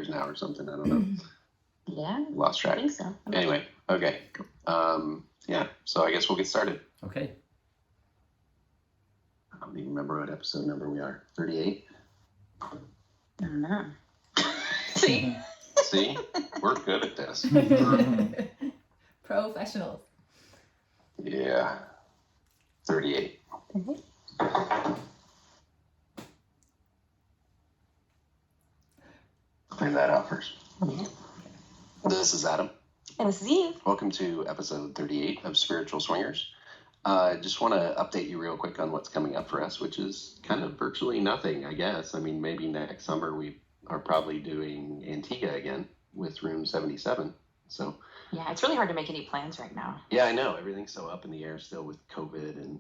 now or something. I don't know. Yeah. Lost track. I think so. Anyway, okay. Yeah, so I guess we'll get started. Okay. I don't even remember what episode number we are. 38? I don't know. See? See? We're good at this. Professionals. Yeah. 38. Clear that out first. This is Adam. And this is Eve. Welcome to episode 38 of Spiritual Swingers. Just want to update you real quick on what's coming up for us, which is kind of virtually nothing, I guess. I mean, maybe next summer we are probably doing Antigua again with room 77. So Yeah, it's really hard to make any plans right now. yeah, I know everything's so up in the air still with COVID and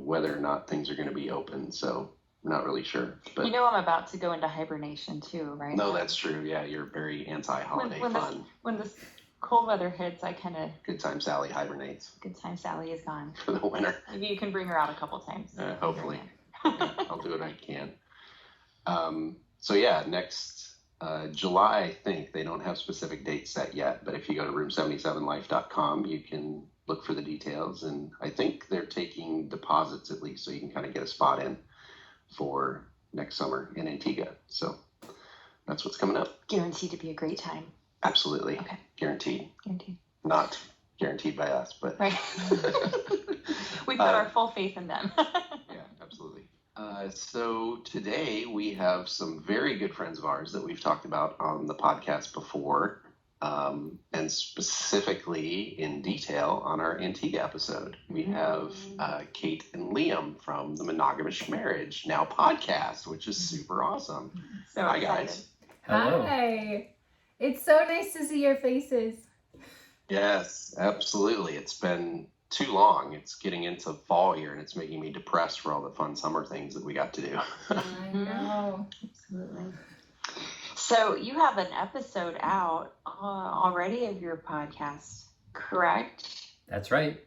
whether or not things are going to be open. So we're not really sure. But I'm about to go into hibernation too, right? no, that's true. Yeah, you're very anti-holiday fun. When this cold weather hits, I kind of... Good time Sally hibernates Good time Sally is gone. for the winter. Maybe you can bring her out a couple times. Hopefully. Yeah, I'll do what I can. So yeah, next July, I think. They don't have specific dates set yet, but if you go to room77life.com, you can look for the details. And I think they're taking deposits at least, so you can kind of get a spot in for next summer in Antigua. So that's what's coming up. Guaranteed to be a great time. Absolutely. Okay. Guaranteed. Guaranteed. Not guaranteed by us, but Right. We've got our full faith in them. yeah, absolutely. So today we have some very good friends of ours that we've talked about on the podcast before, and specifically in detail on our Antigua episode. We have Kate and Liam from the Monogamish Marriage now podcast, which is super awesome. So Hi, excited. guys. Hello. Hi. It's so nice to see your faces. Yes, absolutely. It's been too long. It's getting into fall here, and it's making me depressed for all the fun summer things that we got to do. I know. Absolutely. So you have an episode out already of your podcast, correct? That's right.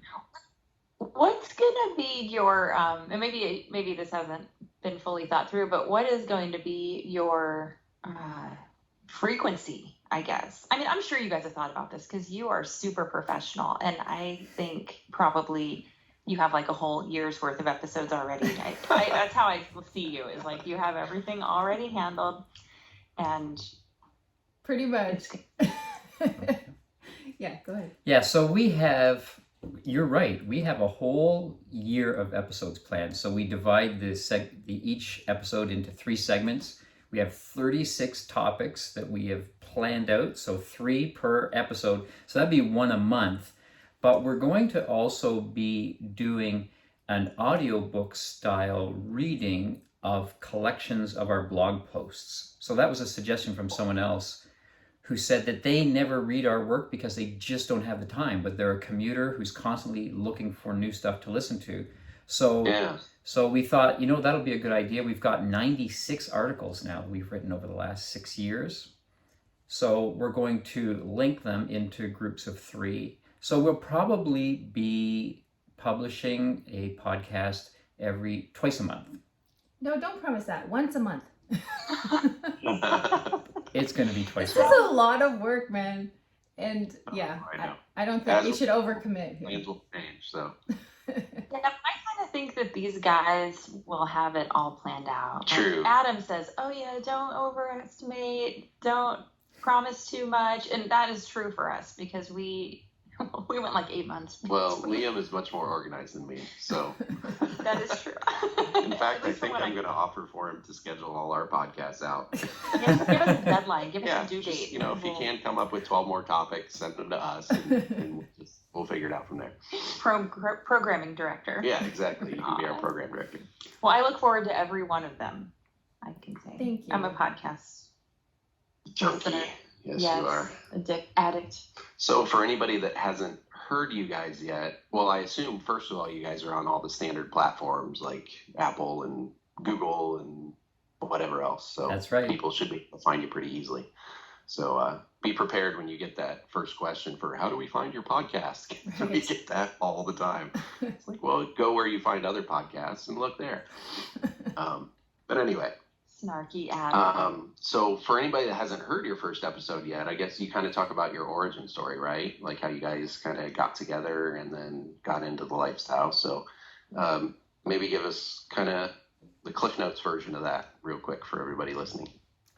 What's going to be your, and maybe this hasn't been fully thought through, but what is going to be your frequency, I guess? I mean, I'm sure you guys have thought about this because you are super professional, and I think probably you have like a whole year's worth of episodes already. That's how I see you, is like you have everything already handled, and Pretty much. Yeah, go ahead. Yeah, so you're right, we have a whole year of episodes planned. So we divide each episode into 3 segments. We have 36 topics that we have planned out, so 3 per episode. So that'd be 1 a month. But we're going to also be doing an audiobook style reading of collections of our blog posts. So that was a suggestion from someone else who said that they never read our work because they just don't have the time, but they're a commuter who's constantly looking for new stuff to listen to. So Yeah. So we thought, that'll be a good idea. We've got 96 articles now we've written over the last 6 years. So we're going to link them into groups of 3. So we'll probably be publishing a podcast twice a month. No, don't promise that. Once a month. It's going to be twice This a is month. a lot of work, man. And yeah, I know. I don't think As we a- should overcommit here. Plans will change, so. yeah, I kind of think that these guys will have it all planned out. True. Like Adam says, "Oh yeah, don't overestimate, don't promise too much," and that is true for us because we went like 8 months. Well, Liam is much more organized than me, so. That is true. In fact, I think I'm going to offer for him to schedule all our podcasts out. Give us a deadline. Give us Yeah, a due just, date. if he can't come up with 12 more topics, send them to us, and we'll figure it out from there. Programming director. Yeah, exactly. You can be our program director. Well, I look forward to every one of them. I can say. Thank you. I'm a podcast Junkie. listener. Yes, you are. Addict. So for anybody that hasn't heard you guys yet, well, I assume, first of all, you guys are on all the standard platforms like Apple and Google and whatever else. So That's right. People should be able to find you pretty easily. So be prepared when you get that first question for how do we find your podcast? We get that all the time. It's like, well, go where you find other podcasts and look there. But anyway, Snarky Adam. So for anybody that hasn't heard your first episode yet, I guess you kind of talk about your origin story, right? Like how you guys kind of got together and then got into the lifestyle. So maybe give us kind of the Cliff Notes version of that real quick for everybody listening.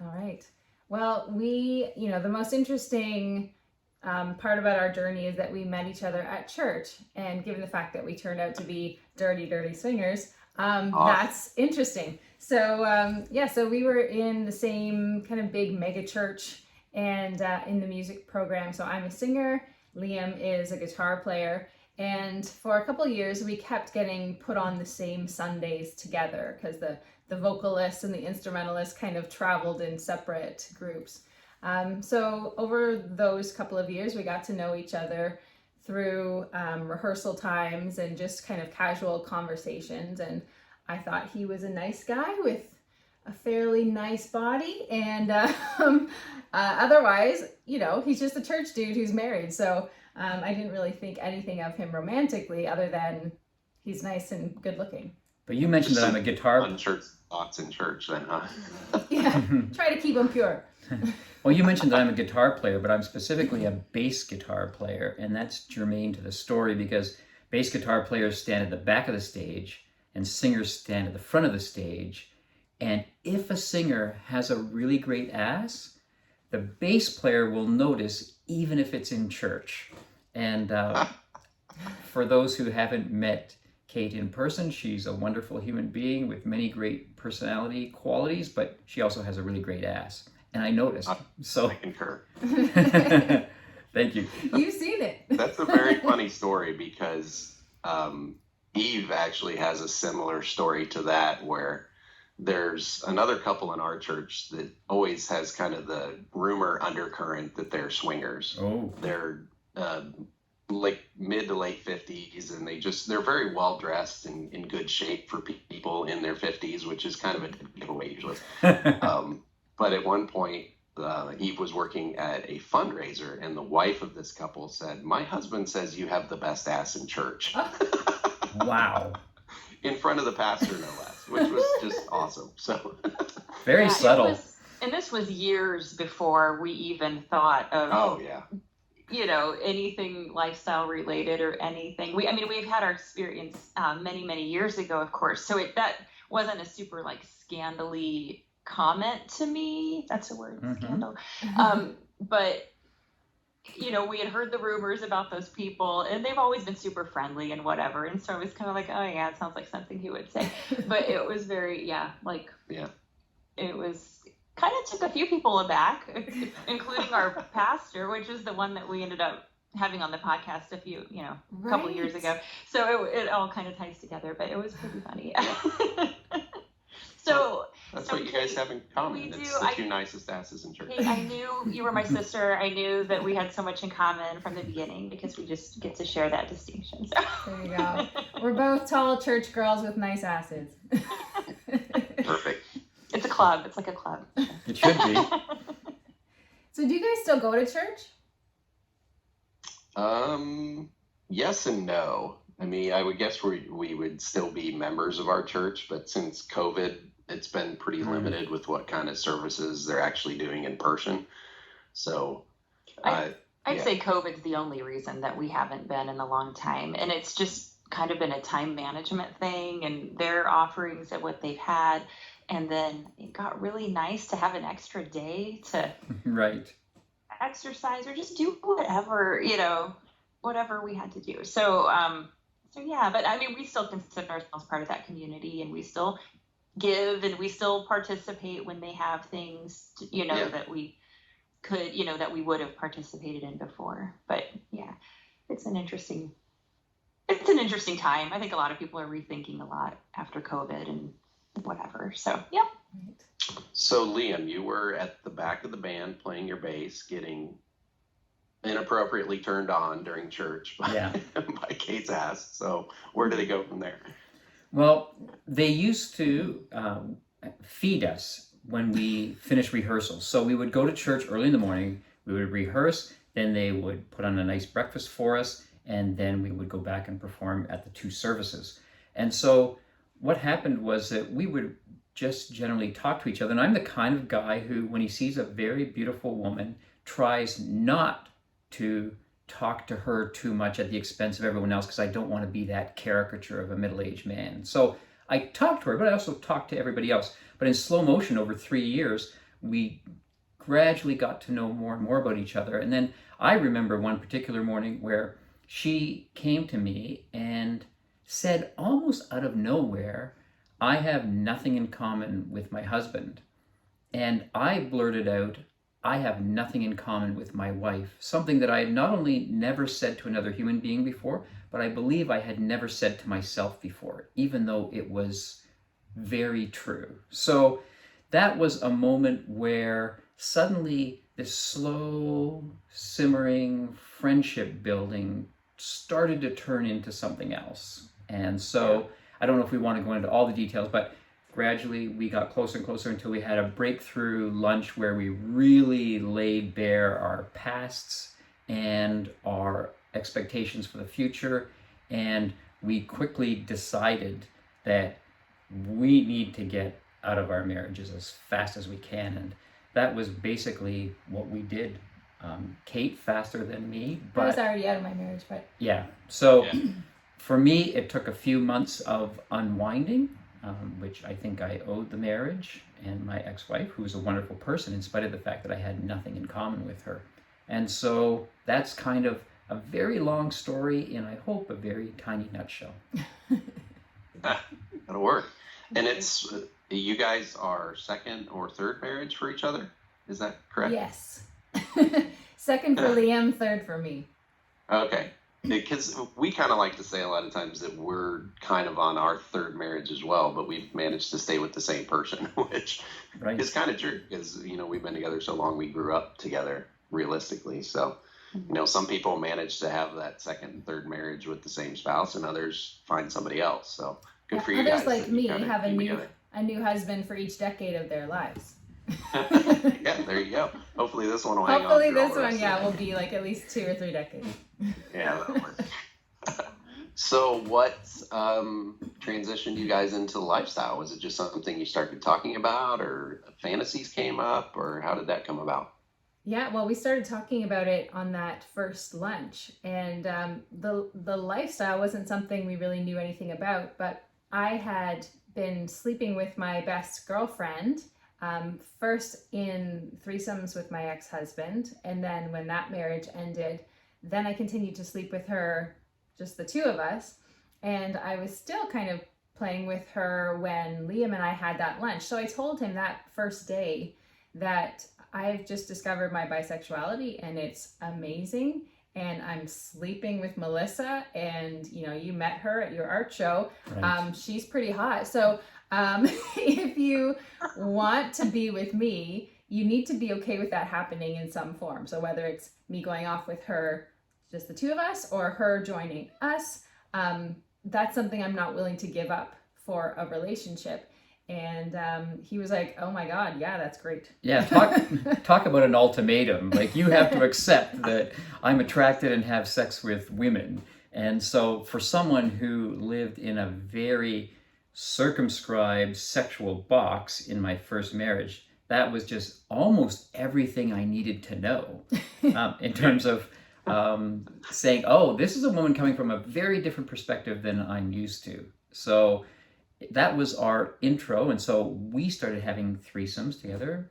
All right. Well, the most interesting part about our journey is that we met each other at church. And given the fact that we turned out to be dirty, dirty swingers, that's interesting. So, so we were in the same kind of big mega church and in the music program. So I'm a singer, Liam is a guitar player. And for a couple of years, we kept getting put on the same Sundays together because the vocalists and the instrumentalists kind of traveled in separate groups. So over those couple of years, we got to know each other through rehearsal times and just kind of casual conversations. And I thought he was a nice guy with a fairly nice body. And otherwise, he's just a church dude who's married. So I didn't really think anything of him romantically other than he's nice and good looking. But you mentioned that I'm a guitar. Unchurched thoughts in church, then, huh? Yeah, try to keep him pure. Well, you mentioned that I'm a guitar player, but I'm specifically a bass guitar player, and that's germane to the story because bass guitar players stand at the back of the stage and singers stand at the front of the stage. And if a singer has a really great ass, the bass player will notice even if it's in church. And for those who haven't met Kate in person, she's a wonderful human being with many great personality qualities, but she also has a really great ass. And I noticed. So I concur. Thank you. You've seen it. That's a very funny story because Eve actually has a similar story to that where there's another couple in our church that always has kind of the rumor undercurrent that they're swingers. Oh. They're like mid to late 50s and they're very well dressed and in good shape for people in their 50s, which is kind of a giveaway usually. But at one point, Eve was working at a fundraiser, and the wife of this couple said, "My husband says you have the best ass in church." Wow. In front of the pastor, no less, which was just awesome. So very subtle. And this was years before we even thought of, oh yeah, anything lifestyle related or anything. We've had our experience many, many years ago, of course. So that wasn't a super scandally comment to me. That's a word, scandal. But we had heard the rumors about those people and they've always been super friendly and whatever. And so I was kind of like, oh yeah, it sounds like something he would say. But it was very, it was kind of took a few people aback, including our pastor, which is the one that we ended up having on the podcast a couple years ago. So it all kind of ties together, but it was pretty funny. So that's what you guys have in common. We it's do. the two nicest asses in church. I knew you were my sister. I knew that we had so much in common from the beginning because we just get to share that distinction. So. There you go. We're both tall church girls with nice asses. Perfect. It's a club. It's like a club. It should be. So do you guys still go to church? Yes and no. I would guess we would still be members of our church, but since COVID, it's been pretty limited with what kind of services they're actually doing in person. So I'd say COVID's the only reason that we haven't been in a long time. And it's just kind of been a time management thing and their offerings and what they've had. And then it got really nice to have an extra day to right. exercise or just do whatever, whatever we had to do. So yeah, but we still consider ourselves part of that community and we still give and we still participate when they have things, that we could, that we would have participated in before. But yeah, it's an interesting time. I think a lot of people are rethinking a lot after COVID and whatever. So, yeah. So Liam, you were at the back of the band playing your bass, getting inappropriately turned on during church by Kate's ass. So where do they go from there? Well, they used to feed us when we finished rehearsals. So we would go to church early in the morning, we would rehearse, then they would put on a nice breakfast for us, and then we would go back and perform at the two services. And so what happened was that we would just generally talk to each other. And I'm the kind of guy who, when he sees a very beautiful woman, tries not to talk to her too much at the expense of everyone else, because I don't want to be that caricature of a middle-aged man. So I talk to her, but I also talk to everybody else. But in slow motion, over 3 years, we gradually got to know more and more about each other. And then I remember one particular morning where she came to me and said, almost out of nowhere, I have nothing in common with my husband. And I blurted out, I have nothing in common with my wife. Something that I had not only never said to another human being before, but I believe I had never said to myself before, even though it was very true. So that was a moment where suddenly this slow, simmering friendship building started to turn into something else. And so I don't know if we want to go into all the details, but gradually we got closer and closer until we had a breakthrough lunch where we really laid bare our pasts and our expectations for the future. And we quickly decided that we need to get out of our marriages as fast as we can. And that was basically what we did. Kate faster than me, but I was already out of my marriage, but yeah. So for me, it took a few months of unwinding, which I think I owed the marriage and my ex-wife, who was a wonderful person in spite of the fact that I had nothing in common with her. And so that's kind of a very long story in, I hope, a very tiny nutshell. That'll work. And it's, you guys are second or third marriage for each other? Is that correct? yes. Second for Liam, third for me. Okay. Because we kind of like to say a lot of times that we're kind of on our third marriage as well, but we've managed to stay with the same person, which is kind of true because, you know, we've been together so long, we grew up together realistically. So, you know, some people manage to have that second and third marriage with the same spouse and others find somebody else. So good for you guys. Others like me have a together. new husband for each decade of their lives. Yeah, there you go. Hopefully this one will hang on. Hopefully through all this the rest one, of it. will be like at least 2 or 3 decades. Yeah, that'll work. So what transitioned you guys into the lifestyle? Was it just something you started talking about, or fantasies came up, or how did that come about? Yeah, well, we started talking about it on that first lunch, and the lifestyle wasn't something we really knew anything about, but I had been sleeping with my best girlfriend, first in threesomes with my ex-husband, and then when that marriage ended, then I continued to sleep with her, just the two of us, and I was still kind of playing with her when Liam and I had that lunch. So I told him that first day that I've just discovered my bisexuality and it's amazing, and I'm sleeping with Melissa, and you know, you met her at your art show. Right. She's pretty hot. So if you want to be with me, you need to be okay with that happening in some form. So whether it's me going off with her, just the two of us, or her joining us, that's something I'm not willing to give up for a relationship. And he was like, oh my God, yeah, that's great. Yeah, talk about an ultimatum. Like, you have to accept that I'm attracted and have sex with women. And so for someone who lived in a very circumscribed sexual box in my first marriage, that was just almost everything I needed to know in terms of saying, oh, this is a woman coming from a very different perspective than I'm used to. So that was our intro. And so we started having threesomes together,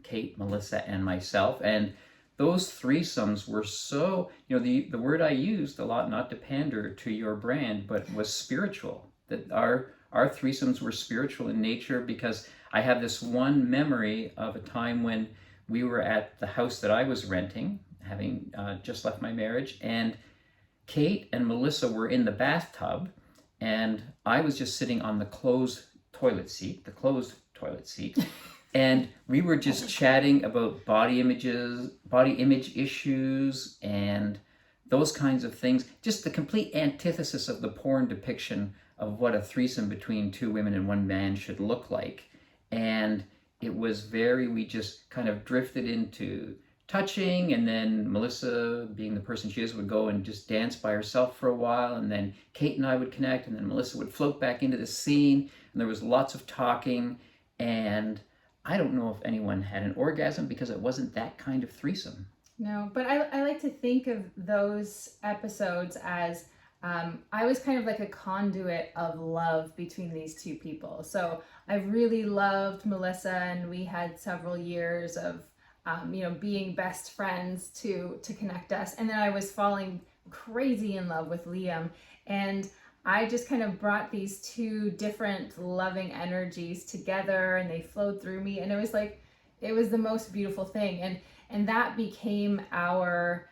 Kate, Melissa, and myself. And those threesomes were so, you know, the word I used a lot, not to pander to your brand, but was spiritual. That our threesomes were spiritual in nature, because I have this one memory of a time when we were at the house that I was renting, having just left my marriage, and Kate and Melissa were in the bathtub, and I was just sitting on the closed toilet seat, and we were just chatting about body image issues, and those kinds of things. Just the complete antithesis of the porn depiction of what a threesome between two women and one man should look like. And it was we just kind of drifted into touching, and then Melissa, being the person she is, would go and just dance by herself for a while, and then Kate and I would connect, and then Melissa would float back into the scene, and there was lots of talking, and I don't know if anyone had an orgasm because it wasn't that kind of threesome. No, but I like to think of those episodes as I was kind of like a conduit of love between these two people. So I really loved Melissa, and we had several years of being best friends to connect us. And then I was falling crazy in love with Liam, and I just kind of brought these two different loving energies together, and they flowed through me, and it was the most beautiful thing. And that became our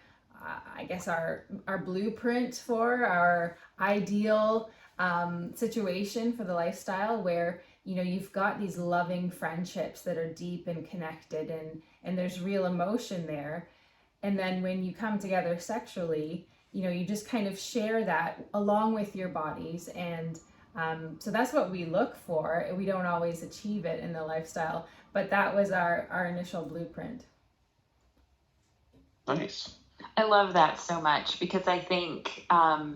our blueprint for our ideal situation for the lifestyle, where you've got these loving friendships that are deep and connected, and there's real emotion there. And then when you come together sexually, you just kind of share that along with your bodies. And so that's what we look for. We don't always achieve it in the lifestyle, but that was our initial blueprint. Nice. I love that so much, because I think, I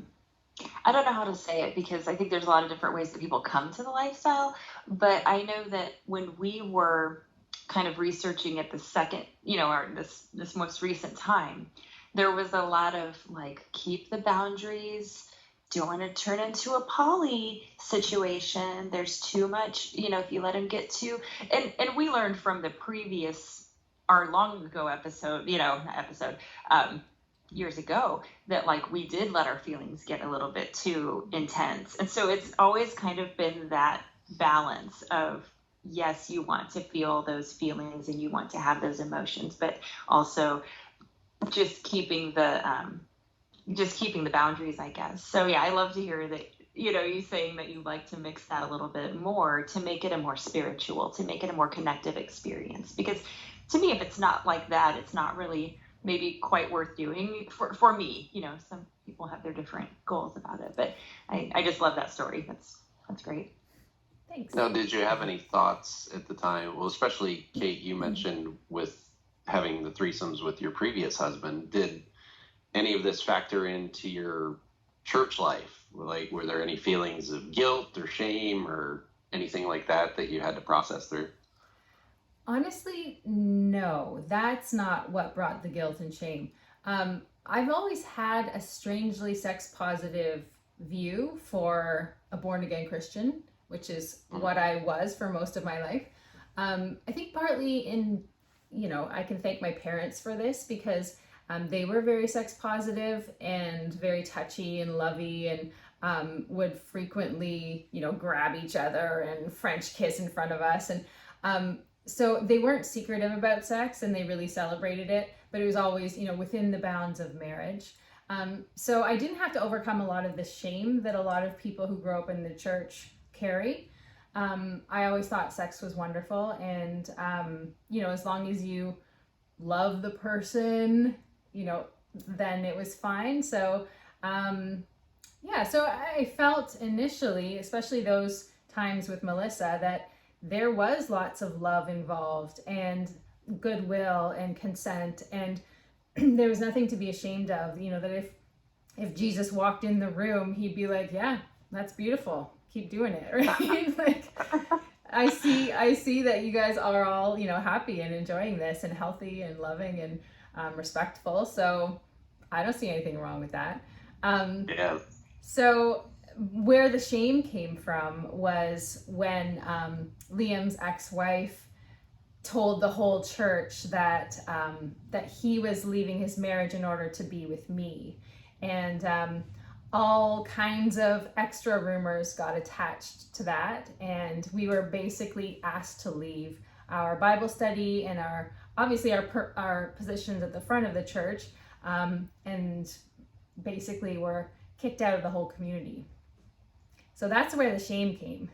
don't know how to say it, because I think there's a lot of different ways that people come to the lifestyle. But I know that when we were kind of researching it the second, this most recent time, there was a lot of like, keep the boundaries, don't want to turn into a poly situation. There's too much, if you let him get too, and we learned from the previous, our long ago episode, years ago, that like we did let our feelings get a little bit too intense. And so it's always kind of been that balance of, yes, you want to feel those feelings and you want to have those emotions, but also just keeping the boundaries, I guess. So yeah, I love to hear that, you saying that you like to mix that a little bit more to make it a more spiritual, to make it a more connective experience. Because to me, if it's not like that, it's not really maybe quite worth doing for me. Some people have their different goals about it, but I just love that story. That's great. Thanks. Now, did you have any thoughts at the time? Well, especially Kate, you mentioned with having the threesomes with your previous husband. Did any of this factor into your church life? Like, were there any feelings of guilt or shame or anything like that you had to process through? Honestly, no, that's not what brought the guilt and shame. I've always had a strangely sex positive view for a born again Christian, which is what I was for most of my life. I think partly I can thank my parents for this, because they were very sex positive and very touchy and lovey, and would frequently, grab each other and French kiss in front of us. And so they weren't secretive about sex, and they really celebrated it, but it was always, within the bounds of marriage. So I didn't have to overcome a lot of the shame that a lot of people who grow up in the church carry. I always thought sex was wonderful, and, as long as you love the person, then it was fine. So, so I felt initially, especially those times with Melissa, that there was lots of love involved and goodwill and consent, and there was nothing to be ashamed of. That if Jesus walked in the room, he'd be like, yeah, that's beautiful, keep doing it, right? Like, I see that you guys are all, happy and enjoying this and healthy and loving and respectful. So I don't see anything wrong with that. Yeah. So where the shame came from was when Liam's ex-wife told the whole church that he was leaving his marriage in order to be with me, and all kinds of extra rumors got attached to that, and we were basically asked to leave our Bible study and our positions at the front of the church, and basically were kicked out of the whole community. So that's where the shame came.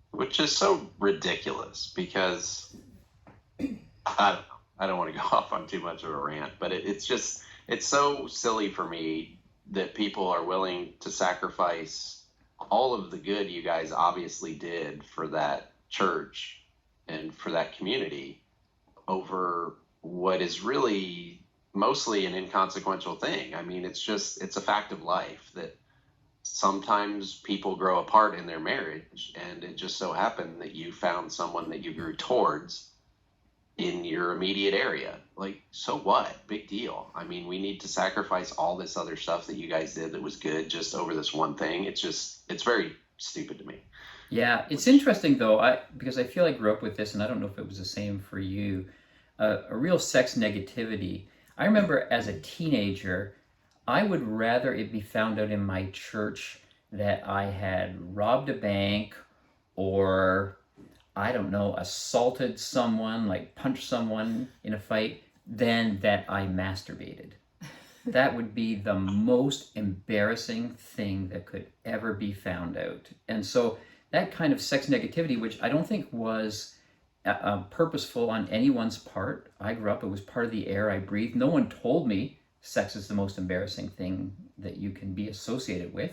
Which is so ridiculous, because I don't want to go off on too much of a rant, but it's so silly for me that people are willing to sacrifice all of the good you guys obviously did for that church and for that community over what is really mostly an inconsequential thing. I mean, it's a fact of life that sometimes people grow apart in their marriage, and it just so happened that you found someone that you grew towards in your immediate area. Like, so what? Big deal. I mean, we need to sacrifice all this other stuff that you guys did that was good just over this one thing. It's very stupid to me. Yeah, it's interesting though, because I feel I grew up with this, and I don't know if it was the same for you. A real sex negativity. I remember as a teenager, I would rather it be found out in my church that I had robbed a bank, or I don't know, assaulted someone, like punched someone in a fight, than that I masturbated. That would be the most embarrassing thing that could ever be found out. And so that kind of sex negativity, which I don't think was purposeful on anyone's part. I grew up, it was part of the air I breathed. No one told me sex is the most embarrassing thing that you can be associated with,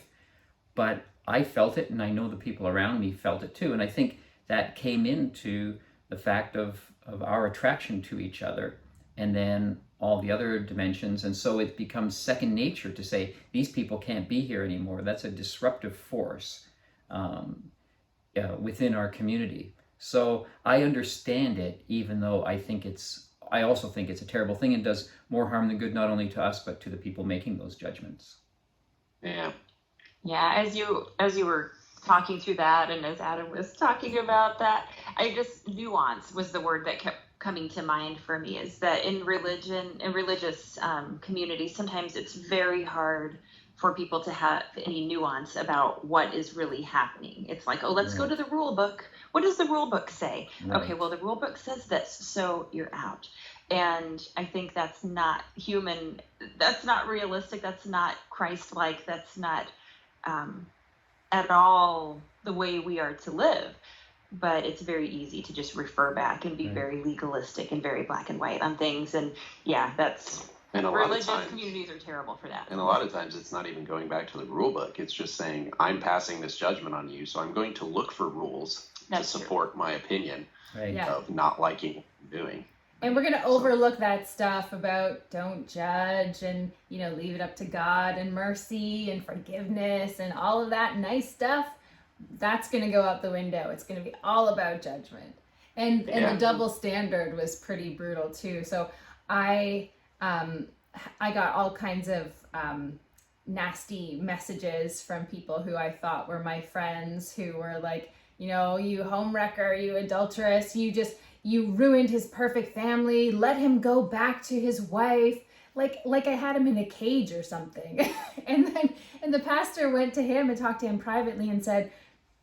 but I felt it, and I know the people around me felt it too. And I think that came into the fact of our attraction to each other, and then all the other dimensions. And so it becomes second nature to say, these people can't be here anymore. That's a disruptive force within our community. So I understand it, even though I also think it's a terrible thing and does more harm than good, not only to us, but to the people making those judgments. Yeah. Yeah, as you were talking through that, and as Adam was talking about that, nuance was the word that kept coming to mind for me. Is that in religious communities, sometimes it's very hard for people to have any nuance about what is really happening. It's like, oh, let's go to the rule book. What does the rule book say? Right. Okay, well, the rule book says this, so you're out. And I think that's not human. That's not realistic. That's not Christ-like. That's not at all the way we are to live. But it's very easy to just refer back and be very legalistic and very black and white on things. And yeah, and religious communities are terrible for that. And a lot of times it's not even going back to the rule book. It's just saying, I'm passing this judgment on you, so I'm going to look for rules to support my opinion of not liking what you're doing. And we're going to overlook that stuff about don't judge and, leave it up to God and mercy and forgiveness and all of that nice stuff. That's going to go out the window. It's going to be all about judgment. And the double standard was pretty brutal too. So I got all kinds of nasty messages from people who I thought were my friends, who were like, you homewrecker, you adulteress, you ruined his perfect family. Let him go back to his wife. Like I had him in a cage or something. and the pastor went to him and talked to him privately and said,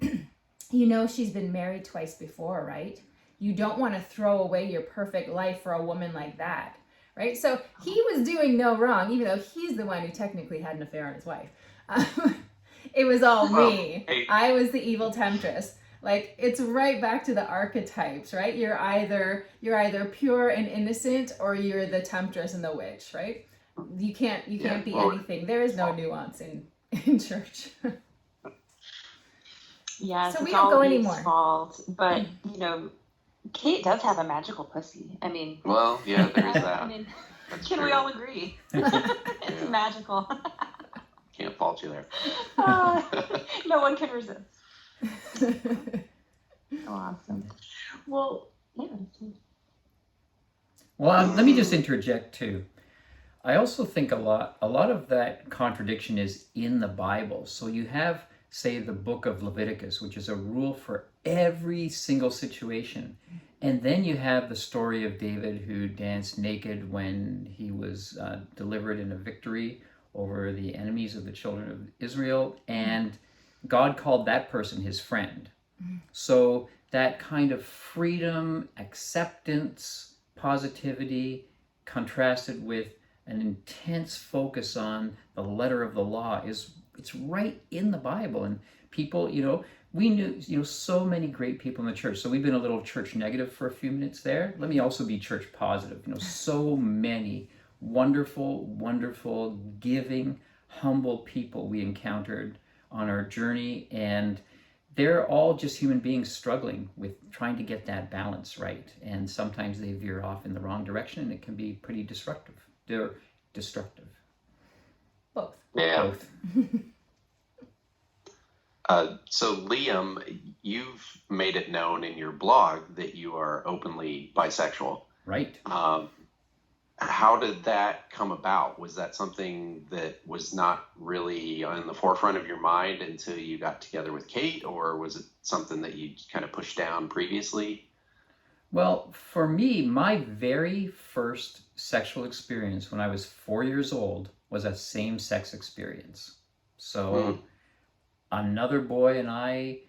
she's been married twice before, right? You don't want to throw away your perfect life for a woman like that, right? So he was doing no wrong, even though he's the one who technically had an affair on his wife. It was all me. I was the evil temptress. Like, it's right back to the archetypes, right? You're either pure and innocent, or you're the temptress and the witch, right? You can't be anything. There is no nuance in church. Yeah, so we don't go anymore. Fault, but Kate does have a magical pussy. I mean, well, yeah, there's that. I mean, can we all agree? It's magical. Can't fault you there. No one can resist. Awesome. Well, yeah. Well, let me just interject too. I also think a lot of that contradiction is in the Bible. So you have, say, the book of Leviticus, which is a rule for every single situation. And then you have the story of David, who danced naked when he was delivered in a victory over the enemies of the children of Israel. And God called that person his friend. So that kind of freedom, acceptance, positivity, contrasted with an intense focus on the letter of the law, it's right in the Bible. And people, we knew, so many great people in the church. So we've been a little church negative for a few minutes there. Let me also be church positive. So many wonderful, wonderful, giving, humble people we encountered on our journey. And they're all just human beings struggling with trying to get that balance right. And sometimes they veer off in the wrong direction, and it can be pretty destructive. They're destructive. Both. Yeah. Both. So Liam, you've made it known in your blog that you are openly bisexual. Right. How did that come about? Was that something that was not really on the forefront of your mind until you got together with Kate, or was it something that you kind of pushed down previously? Well, for me, my very first sexual experience when I was 4 years old was a same-sex experience. So another boy and I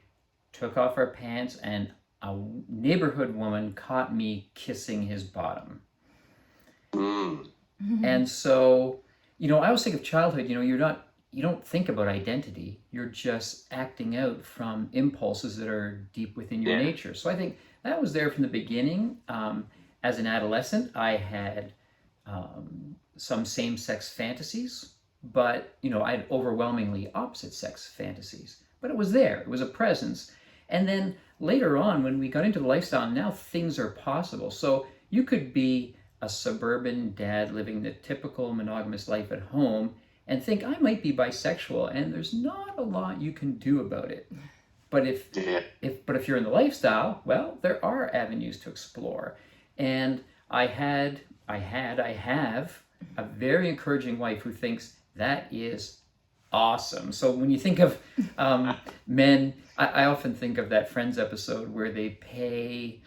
took off our pants, and a neighborhood woman caught me kissing his bottom. And so, I always think of childhood, you don't think about identity. You're just acting out from impulses that are deep within your nature. So I think that was there from the beginning. As an adolescent, I had some same-sex fantasies, but, I had overwhelmingly opposite-sex fantasies. But it was there. It was a presence. And then later on, when we got into the lifestyle, now things are possible. So you could be a suburban dad living the typical monogamous life at home and think, I might be bisexual, and there's not a lot you can do about it. But if you're in the lifestyle, well, there are avenues to explore. And I have a very encouraging wife who thinks that is awesome. So when you think of men, I often think of that Friends episode where they pay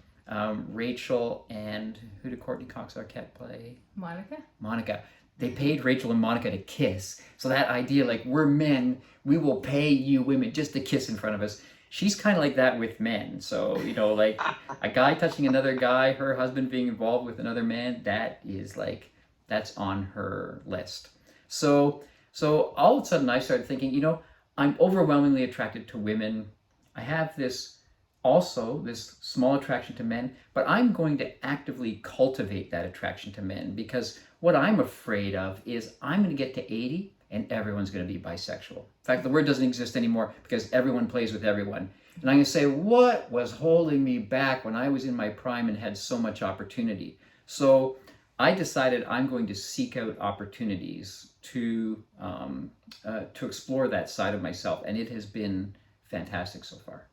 Rachel and who did Courtney Cox Arquette play? Monica. They paid Rachel and Monica to kiss. So that idea, like, we're men, we will pay you women just to kiss in front of us. She's kind of like that with men. So, like a guy touching another guy, her husband being involved with another man, that's on her list. So all of a sudden I started thinking, I'm overwhelmingly attracted to women. I have this small attraction to men, but I'm going to actively cultivate that attraction to men, because what I'm afraid of is I'm going to get to 80 and everyone's going to be bisexual. In fact, the word doesn't exist anymore because everyone plays with everyone. And I'm going to say, what was holding me back when I was in my prime and had so much opportunity? So I decided I'm going to seek out opportunities to explore that side of myself, and it has been fantastic so far.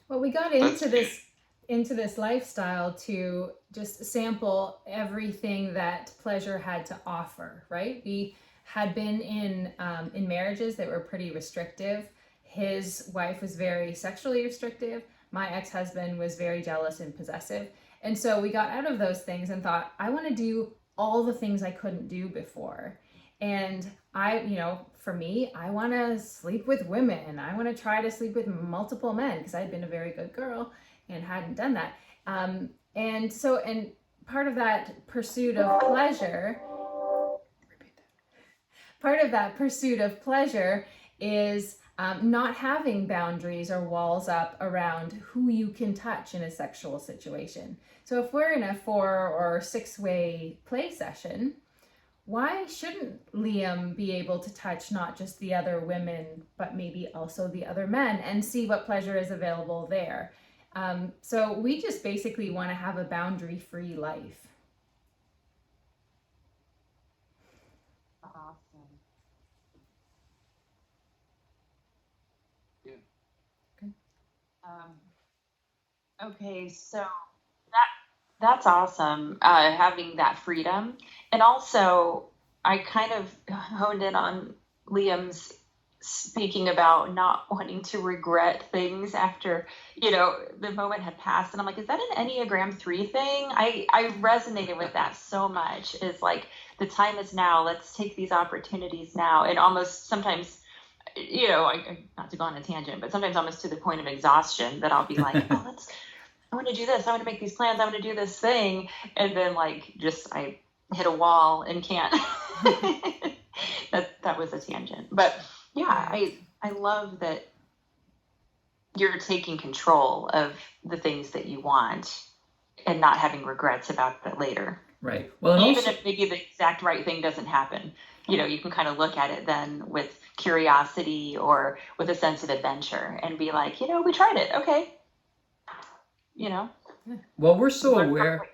Well, we got into this lifestyle to just sample everything that pleasure had to offer, right? We had been in marriages that were pretty restrictive. His wife was very sexually restrictive. My ex-husband was very jealous and possessive. And so we got out of those things and thought, I want to do all the things I couldn't do before. And for me, I want to sleep with women. I want to try to sleep with multiple men because I'd been a very good girl and hadn't done that. And part of that pursuit of pleasure, is not having boundaries or walls up around who you can touch in a sexual situation. So if we're in a 4 or 6-way play session, why shouldn't Liam be able to touch not just the other women, but maybe also the other men and see what pleasure is available there? So we just basically want to have a boundary-free life. Awesome. Yeah. Okay, so that's awesome, having that freedom. And also, I kind of honed in on Liam's speaking about not wanting to regret things after, the moment had passed. And I'm like, is that an Enneagram 3 thing? I resonated with that so much. Is like, the time is now. Let's take these opportunities now. And almost sometimes, not to go on a tangent, but sometimes almost to the point of exhaustion that I'll be like, I want to do this. I want to make these plans. I want to do this thing. And then I hit a wall and can't. That was a tangent. But yeah, I love that you're taking control of the things that you want. and not having regrets about it later. Right. Well, and Even also, if maybe the exact right thing doesn't happen, you can kind of look at it then with curiosity or with a sense of adventure and be like, we tried it. Okay. well, we're so learn from aware. what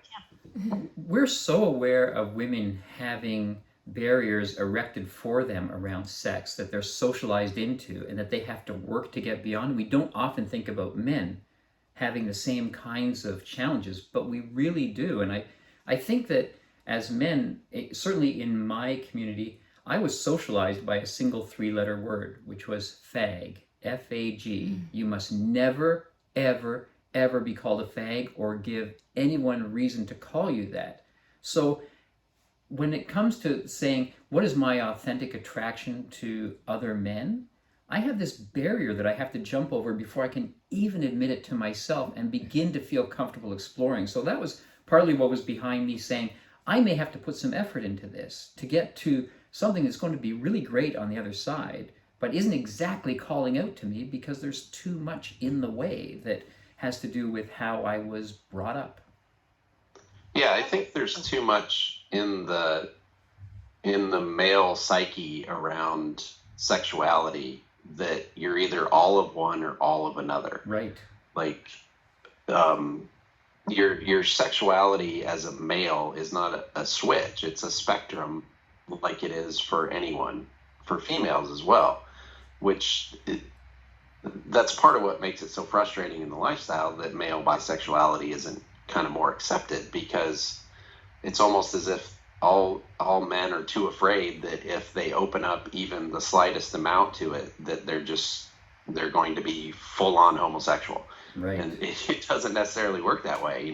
you can. We're so aware of women having barriers erected for them around sex that they're socialized into and that they have to work to get beyond. We don't often think about men having the same kinds of challenges, but we really do. And I think that as men, certainly in my community, I was socialized by a single 3-letter word, which was fag, F-A-G. You must never, ever, ever be called a fag or give anyone reason to call you that. So when it comes to saying, what is my authentic attraction to other men? I have this barrier that I have to jump over before I can even admit it to myself and begin to feel comfortable exploring. So that was partly what was behind me saying, I may have to put some effort into this to get to something that's going to be really great on the other side, but isn't exactly calling out to me because there's too much in the way that has to do with how I was brought up. Yeah, I think there's too much in the male psyche around sexuality that you're either all of one or all of another. Right. Like, your sexuality as a male is not a switch; it's a spectrum, like it is for anyone, for females as well. That's part of what makes it so frustrating in the lifestyle that male bisexuality isn't kind of more accepted, because it's almost as if all men are too afraid that if they open up even the slightest amount to it, that they're going to be full on homosexual. Right. And it doesn't necessarily work that way.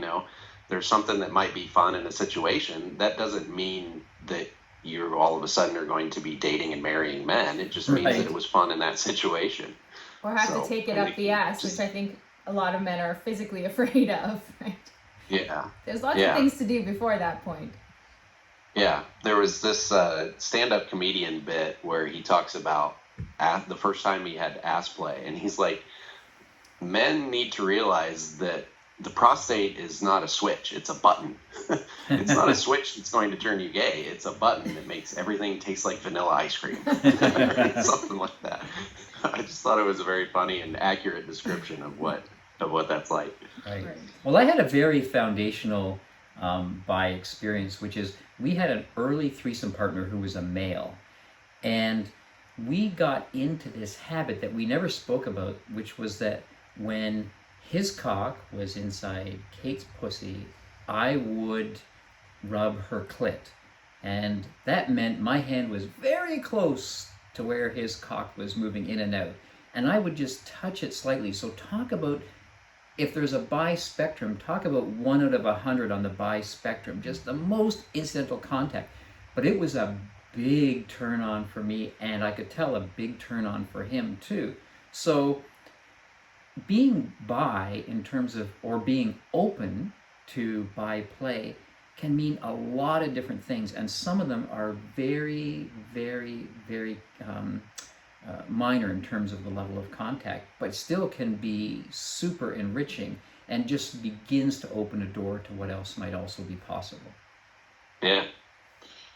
There's something that might be fun in a situation. That doesn't mean that you all of a sudden are going to be dating and marrying men. It just means Right. that it was fun in that situation. Or have So, to take it and up the ass, which I think a lot of men are physically afraid of, right? Yeah. There's lots Yeah. of things to do before that point. Yeah, there was this stand-up comedian bit where he talks about the first time he had ass play, and he's like, men need to realize that the prostate is not a switch, it's a button. It's not a switch that's going to turn you gay, it's a button that makes everything taste like vanilla ice cream. Something like that. I just thought it was a very funny and accurate description of what that's like. Right. Right. Well, I had a very foundational bi experience, which is we had an early threesome partner who was a male, and we got into this habit that we never spoke about, which was that when his cock was inside Kate's pussy, I would rub her clit, and that meant my hand was very close to where his cock was moving in and out, and I would just touch it slightly. So talk about, if there's a bi spectrum, talk about 1 out of 100 on the bi spectrum, just the most incidental contact. But it was a big turn on for me, and I could tell a big turn on for him too. So being bi in terms of, or being open to bi play, can mean a lot of different things, and some of them are very, very, very minor in terms of the level of contact, but still can be super enriching and just begins to open a door to what else might also be possible. Yeah.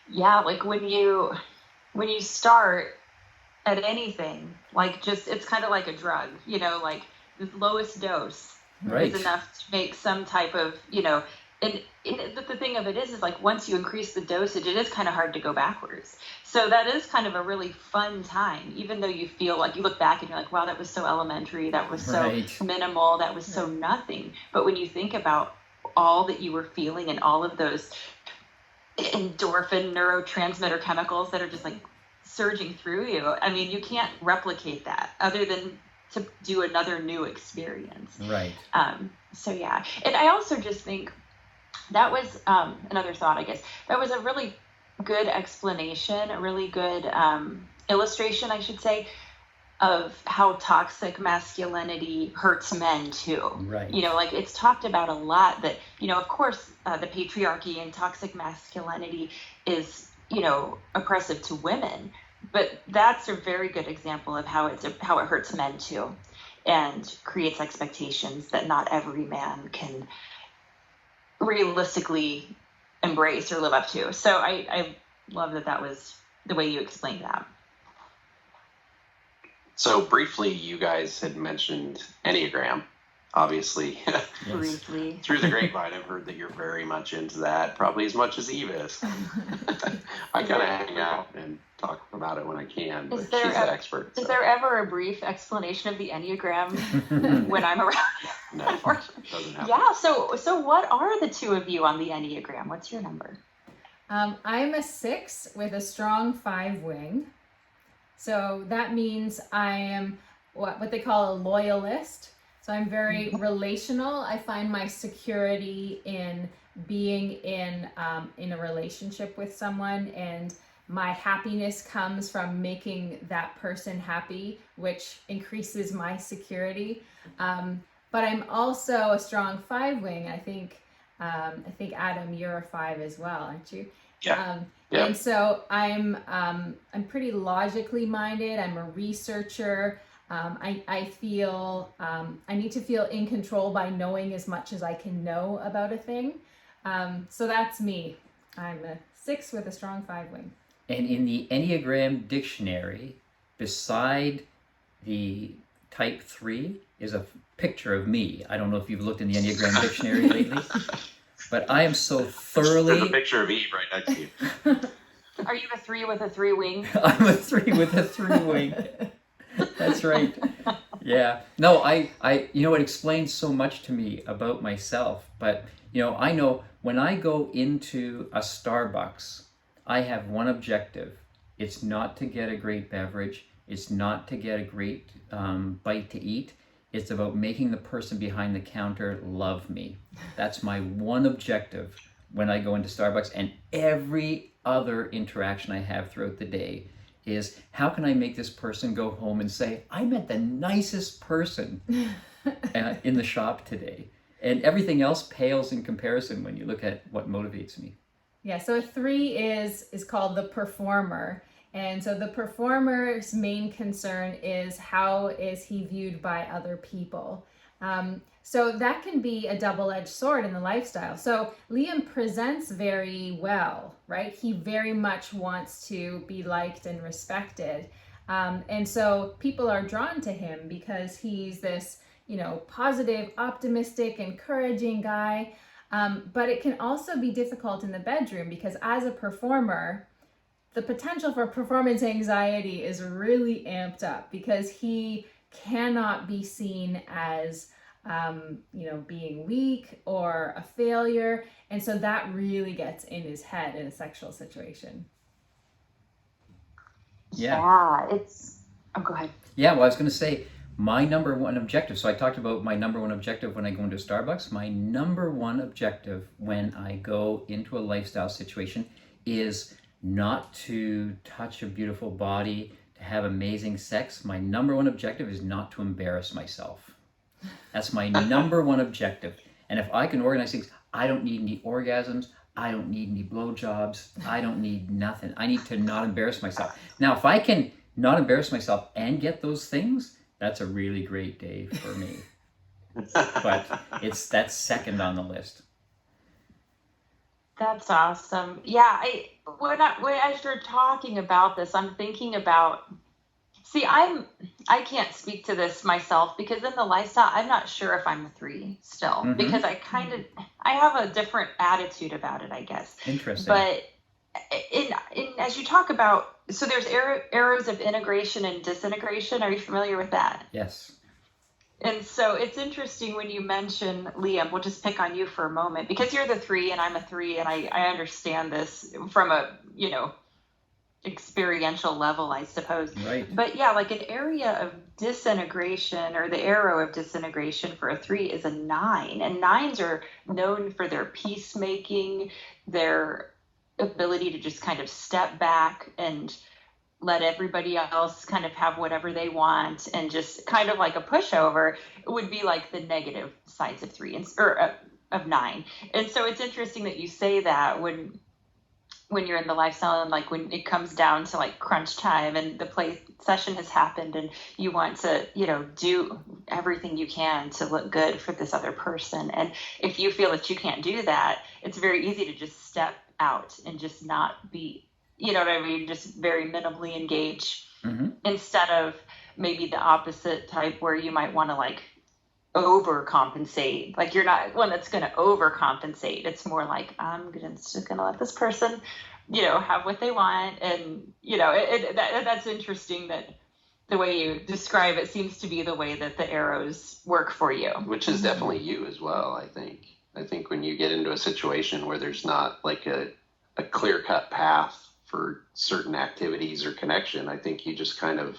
Yeah, like when you start at anything, like just it's kind of like a drug, like the lowest dose Right. is enough to make some type of, and the thing of it is like once you increase the dosage, it is kind of hard to go backwards. So that is kind of a really fun time, even though you feel like you look back and you're like, wow, that was so elementary, that was so Right. minimal, that was so nothing. But when you think about all that you were feeling and all of those endorphin neurotransmitter chemicals that are just like surging through you, I mean, you can't replicate that other than to do another new experience. Right. So yeah, and I also just think that was another thought, I guess. That was a really good explanation, a really good illustration, I should say, of how toxic masculinity hurts men too. Right. Like it's talked about a lot that, of course, the patriarchy and toxic masculinity is, oppressive to women, but that's a very good example of how it hurts men too, and creates expectations that not every man can realistically embrace or live up to. So I love that was the way you explained that. So briefly, you guys had mentioned Enneagram. Obviously, Yes. Briefly. through the grapevine, I've heard that you're very much into that, probably as much as Eve is. I kind of hang out and talk about it when I can, but she's an expert. Is there ever a brief explanation of the Enneagram when I'm around? No, doesn't happen. Yeah. So what are the two of you on the Enneagram? What's your number? I'm a 6 with a strong 5 wing. So that means I am what they call a loyalist. So I'm very relational. I find my security in being in a relationship with someone, and my happiness comes from making that person happy, which increases my security. But I'm also a strong 5 wing. I think Adam, you're a 5 as well, aren't you? Yeah. Yeah. And so I'm pretty logically minded. I'm a researcher. I feel I need to feel in control by knowing as much as I can know about a thing. So that's me. I'm a 6 with a strong 5 wing. And in the Enneagram dictionary, beside the type 3 is a picture of me. I don't know if you've looked in the Enneagram dictionary lately, but I am so thoroughly... There's a picture of Eve right next to you. Are you a 3 with a 3 wing? I'm a 3 with a 3 wing. That's right. Yeah. No, I you know, it explains so much to me about myself. But, you know, I know when I go into a Starbucks, I have one objective. It's not to get a great beverage. It's not to get a great bite to eat. It's about making the person behind the counter love me. That's my one objective when I go into Starbucks. And every other interaction I have throughout the day is, how can I make this person go home and say, I met the nicest person in the shop today? And everything else pales in comparison when you look at what motivates me. Yeah, so a 3 is called the performer. And so the performer's main concern is, how is he viewed by other people? So that can be a double-edged sword in the lifestyle. So Liam presents very well, right? He very much wants to be liked and respected. And so people are drawn to him because he's this, you know, positive, optimistic, encouraging guy. But it can also be difficult in the bedroom because as a performer, the potential for performance anxiety is really amped up because he cannot be seen as being weak or a failure. And so that really gets in his head in a sexual situation. Yeah. Go ahead. Yeah, well, I was going to say, my number one objective, so I talked about my number one objective when I go into Starbucks. My number one objective when I go into a lifestyle situation is not to touch a beautiful body, to have amazing sex. My number one objective is not to embarrass myself. That's my number one objective. And if I can organize things, I don't need any orgasms. I don't need any blowjobs. I don't need nothing. I need to not embarrass myself. Now, if I can not embarrass myself and get those things, that's a really great day for me. But that's second on the list. That's awesome. Yeah, when as you're talking about this, I'm thinking about. See, I can't speak to this myself because in the lifestyle, I'm not sure if I'm a 3 still because I have a different attitude about it, I guess. Interesting. But as you talk about, so there's arrows of integration and disintegration. Are you familiar with that? Yes. And so it's interesting when you mention Liam. We'll just pick on you for a moment because you're the 3 and I'm a 3, and I understand this from a experiential level, I suppose. Right. But yeah, like an area of disintegration, or the arrow of disintegration for a 3 is a 9. And 9s are known for their peacemaking, their ability to just kind of step back and let everybody else kind of have whatever they want, and just kind of like a pushover. It would be like the negative sides of 3 or of 9. And so it's interesting that you say that when when you're in the lifestyle and like when it comes down to like crunch time and the play session has happened and you want to, do everything you can to look good for this other person. And if you feel that you can't do that, it's very easy to just step out and just not be, you know what I mean? Just very minimally engage instead of maybe the opposite type where you might want to like overcompensate. Like you're not one that's going to overcompensate. It's more like I'm just going to let this person, have what they want. And that's interesting that the way you describe it seems to be the way that the arrows work for you. Which is definitely you as well. I think when you get into a situation where there's not like a clear-cut path for certain activities or connection, I think you just kind of,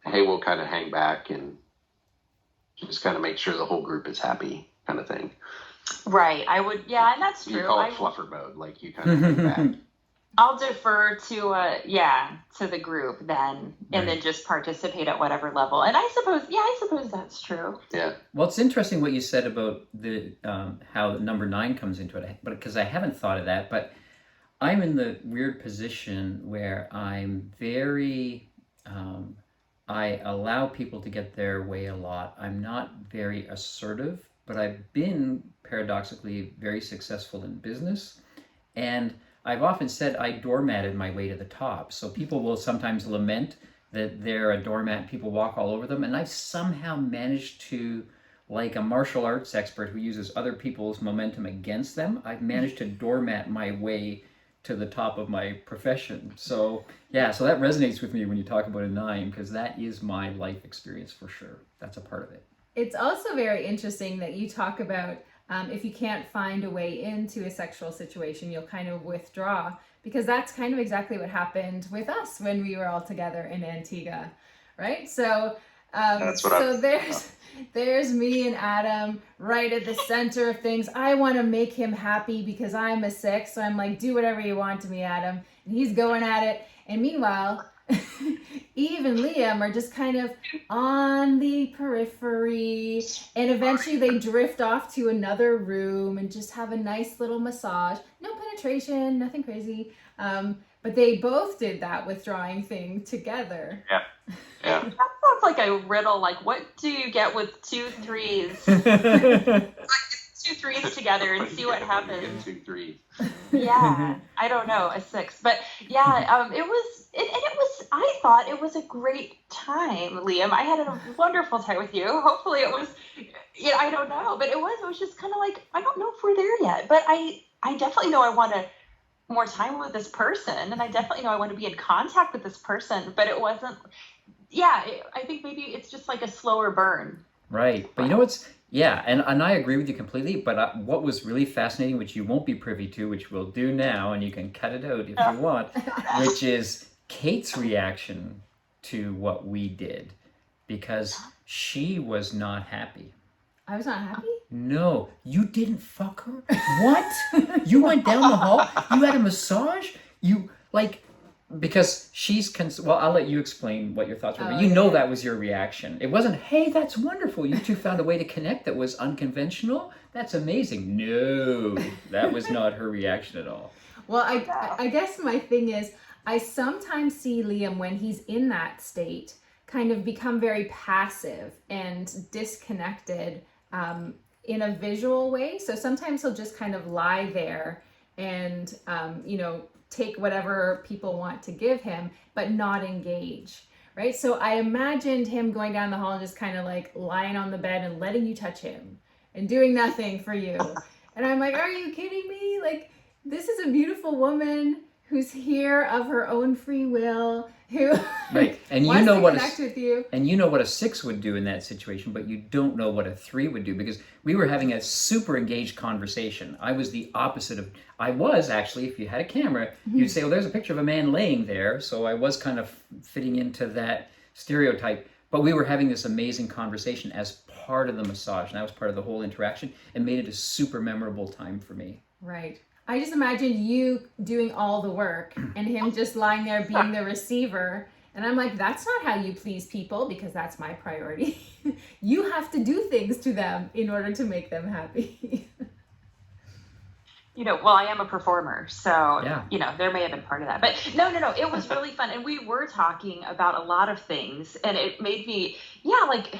hey, we'll kind of hang back and just kind of make sure the whole group is happy kind of thing. Right. I would, yeah, and that's true. You call it fluffer mode, like you kind of hang back. I'll defer to the group then, and then just participate at whatever level. And I suppose that's true. Yeah. Well, it's interesting what you said about the how number 9 comes into it, but because I haven't thought of that, but I'm in the weird position where I'm very, I allow people to get their way a lot. I'm not very assertive, but I've been paradoxically very successful in business. And I've often said I doormatted my way to the top. So people will sometimes lament that they're a doormat, people walk all over them. And I've somehow managed to, like a martial arts expert who uses other people's momentum against them, I've managed to doormat my way to the top of my profession. So yeah, so that resonates with me when you talk about a 9, because that is my life experience for sure. That's a part of it. It's also very interesting that you talk about if you can't find a way into a sexual situation, you'll kind of withdraw, because that's kind of exactly what happened with us when we were all together in Antigua, right? So there's me and Adam right at the center of things. I want to make him happy because I'm a 6. So I'm like, do whatever you want to me, Adam. And he's going at it. And meanwhile, Eve and Liam are just kind of on the periphery. And eventually they drift off to another room and just have a nice little massage. No penetration, nothing crazy. But they both did that withdrawing thing together. Yeah. That sounds like a riddle. Like, what do you get with 2 3s? Like, 2 3s together and see what happens. 2 3. Yeah, I don't know, a 6, but yeah, it was. I thought it was a great time, Liam. I had a wonderful time with you. Hopefully, it was. I don't know, but it was just kind of like, I don't know if we're there yet, but I definitely know I want to. More time with this person, and I definitely know I want to be in contact with this person, but it wasn't. I think maybe it's just like a slower burn. Right, but you know what's and I agree with you completely, but what was really fascinating, which you won't be privy to, which we'll do now, and you can cut it out if you want, which is Kate's reaction to what we did, because she was not happy. I was not happy? No, you didn't fuck her? What? You went down the hall? You had a massage? Because she's, well, I'll let you explain what your thoughts were, but you know that was your reaction. It wasn't, hey, that's wonderful. You two found a way to connect that was unconventional. That's amazing. No, that was not her reaction at all. Well, I guess my thing is, I sometimes see Liam when he's in that state kind of become very passive and disconnected in a visual way. So sometimes he'll just kind of lie there and, take whatever people want to give him, but not engage, right? So I imagined him going down the hall and just kind of like lying on the bed and letting you touch him and doing nothing for you. And I'm like, are you kidding me? Like, this is a beautiful woman who's here of her own free will, who right. And wants you know to what connect with you. And you know what a 6 would do in that situation, but you don't know what a 3 would do, because we were having a super engaged conversation. I was the opposite of, I was actually, if you had a camera, you'd say, well, there's a picture of a man laying there. So I was kind of fitting into that stereotype, but we were having this amazing conversation as part of the massage. And that was part of the whole interaction and made it a super memorable time for me. Right. I just imagined you doing all the work and him just lying there being the receiver. And I'm like, that's not how you please people, because that's my priority. You have to do things to them in order to make them happy. well, I am a performer, so, Yeah. there may have been part of that. But no, it was really fun. And we were talking about a lot of things, and it made me, like,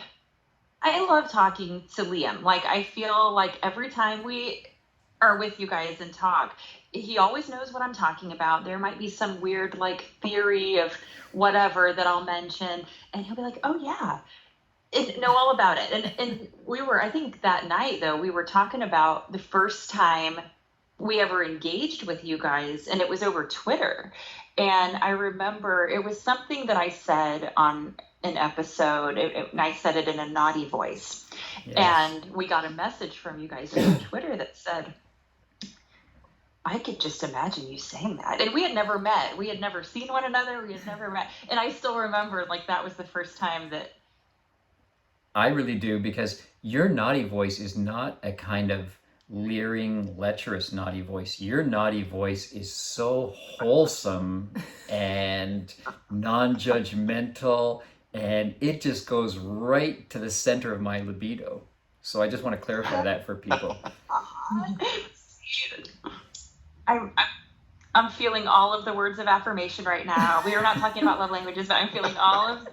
I love talking to Liam. Like, I feel like every time we are with you guys and talk, he always knows what I'm talking about. There might be some weird, like, theory of whatever that I'll mention, and he'll be like, oh, yeah, and know all about it. And we were, I think that night, though, we were talking about the first time we ever engaged with you guys, and it was over Twitter. And I remember it was something that I said on an episode, and I said it in a naughty voice. Yes. And we got a message from you guys on Twitter that said, I could just imagine you saying that. And we had never met. We had never seen one another. We had never met. And I still remember, like, that was the first time that. I really do, because your naughty voice is not a kind of leering, lecherous naughty voice. Your naughty voice is so wholesome and non-judgmental, and it just goes right to the center of my libido. So I just want to clarify that for people. I'm feeling all of the words of affirmation right now. We are not talking about love languages, but I'm feeling all of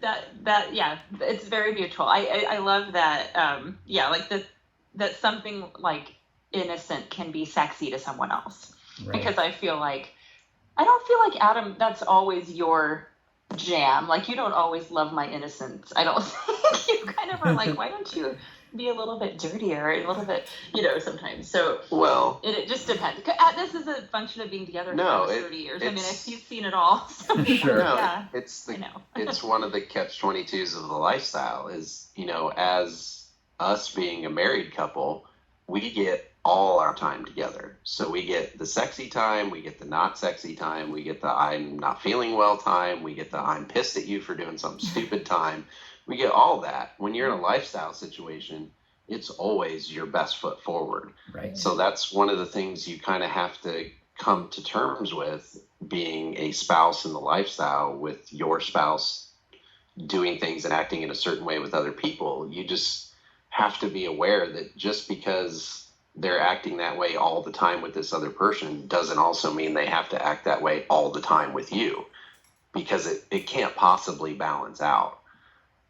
that. Yeah, it's very mutual. I love that. Like that something like innocent can be sexy to someone else. Right. Because I don't feel like, Adam, that's always your jam. Like, you don't always love my innocence. I don't think you kind of are like, why don't you be a little bit dirtier, a little bit, sometimes. So, well, it just depends. This is a function of being together for 30 years. I mean, you've seen it all. So, sure. No, yeah, it's I know. It's one of the catch-22s of the lifestyle is, as us being a married couple, we get all our time together. So we get the sexy time, we get the not sexy time, we get the I'm not feeling well time, we get the I'm pissed at you for doing something stupid time. We get all that. When you're in a lifestyle situation, it's always your best foot forward. Right. So that's one of the things you kind of have to come to terms with, being a spouse in the lifestyle, with your spouse doing things and acting in a certain way with other people. You just have to be aware that just because they're acting that way all the time with this other person doesn't also mean they have to act that way all the time with you, because it can't possibly balance out.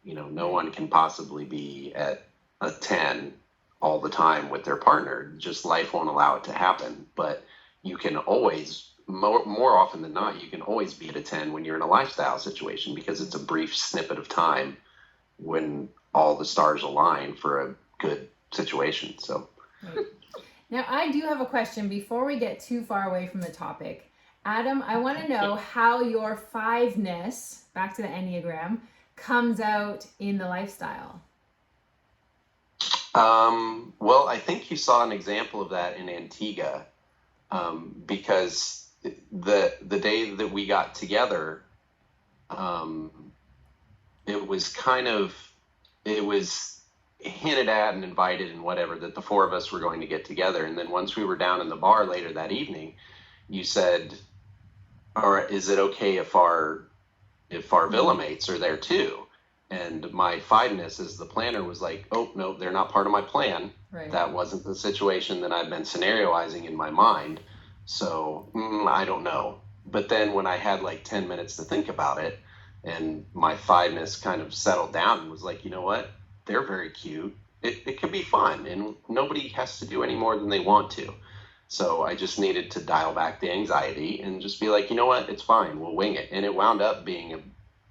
No one can possibly be at a 10 all the time with their partner. Just life won't allow it to happen. But you can always, more often than not, you can always be at a 10 when you're in a lifestyle situation, because it's a brief snippet of time when all the stars align for a good situation. So. Right. Now, I do have a question before we get too far away from the topic. Adam, I want to know how your 5-ness, back to the Enneagram, comes out in the lifestyle. Well, I think you saw an example of that in Antigua, because the day that we got together, it was hinted at and invited and whatever that the four of us were going to get together. And then once we were down in the bar later that evening, you said, all right, is it okay if our villa mates are there too? And my 5-ness as the planner was like, oh, no, they're not part of my plan. Right. That wasn't the situation that I've been scenarioizing in my mind. So I don't know. But then when I had like 10 minutes to think about it, and my 5-ness kind of settled down and was like, you know what? They're very cute. It could be fun, and nobody has to do any more than they want to. So I just needed to dial back the anxiety and just be like, you know what? It's fine. We'll wing it. And it wound up being a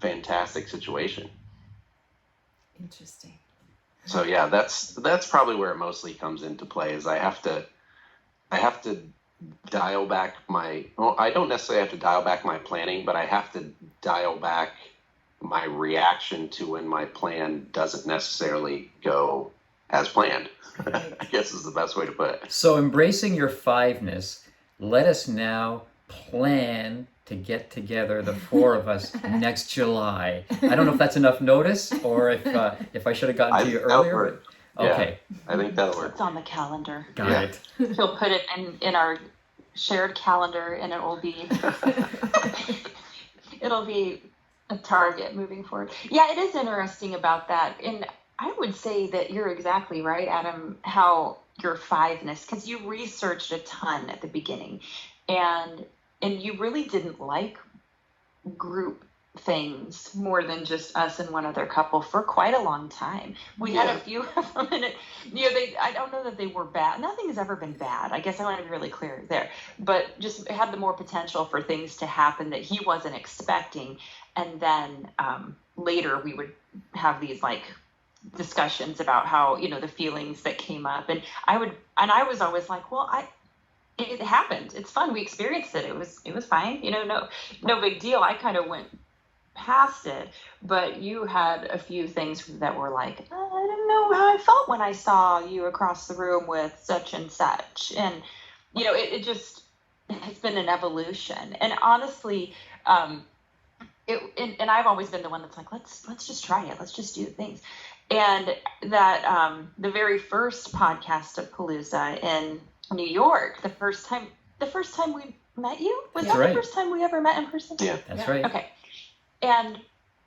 fantastic situation. Interesting. So yeah, that's probably where it mostly comes into play, is I have to dial back I don't necessarily have to dial back my planning, but I have to dial back my reaction to when my plan doesn't necessarily go as planned. Right. I guess is the best way to put it. So embracing your 5-ness, let us now plan to get together, the four of us, next July. I don't know if that's enough notice, or if I should have gotten to you earlier. Okay. I think that'll work. It's on the calendar. Got it. He'll put it in our shared calendar, and it will be it'll be a target moving forward. Yeah, it is interesting about that. And I would say that you're exactly right, Adam, your fiveness, because you researched a ton at the beginning, and you really didn't like group things more than just us and one other couple for quite a long time. We had a few of them, and I don't know that they were bad. Nothing has ever been bad. I guess I want to be really clear there, but just had the more potential for things to happen that he wasn't expecting. And then later we would have these like discussions about how, the feelings that came up, and I was always like, well, it happened. It's fun. We experienced it. It was fine. No big deal. I kind of went past it, but you had a few things that were like, I don't know how I felt when I saw you across the room with such and such. And, it just has been an evolution. And honestly, and I've always been the one that's like, let's just try it. Let's just do things. And that the very first podcast of Palooza in New York, the first time we met you, was that the first time we ever met in person? Yeah, that's right. Okay. And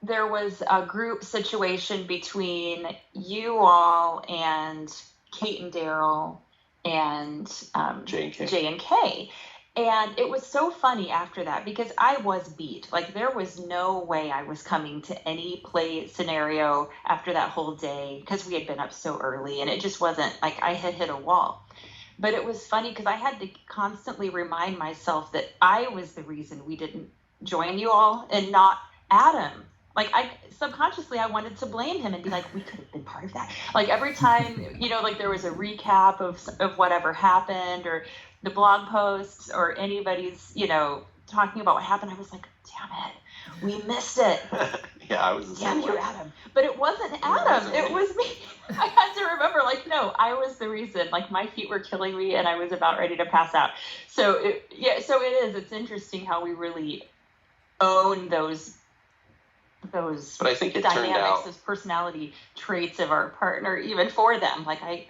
there was a group situation between you all and Kate and Daryl and J and K. And it was so funny after that because I was beat. Like, there was no way I was coming to any play scenario after that whole day because we had been up so early, and it just wasn't like I had hit a wall. But it was funny because I had to constantly remind myself that I was the reason we didn't join you all and not Adam. Like, subconsciously I wanted to blame him and be like, we could have been part of that. Like, every time, like there was a recap of whatever happened, or the blog posts, or anybody's, talking about what happened, I was like, damn it, we missed it. Yeah, I was the same way. Damn you, Adam. But it wasn't Adam. It was me. I had to remember, like, no, I was the reason. Like, my feet were killing me and I was about ready to pass out. So it is. It's interesting how we really own those but I think it dynamics, turned out, those personality traits of our partner, even for them. Like, I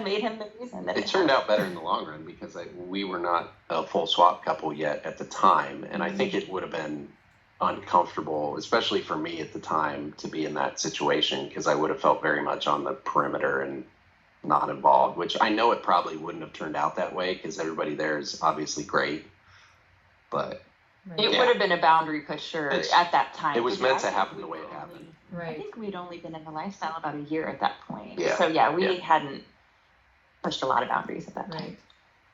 made him the reason that it turned out better in the long run because we were not a full swap couple yet at the time, and I think it would have been uncomfortable, especially for me at the time, to be in that situation because I would have felt very much on the perimeter and not involved, which I know it probably wouldn't have turned out that way because everybody there is obviously great, but it would have been a boundary pusher at that time. It was meant to happen the way it happened. Right. I think we'd only been in the lifestyle about a year at that point. Yeah. So we hadn't pushed a lot of boundaries at that time. Right.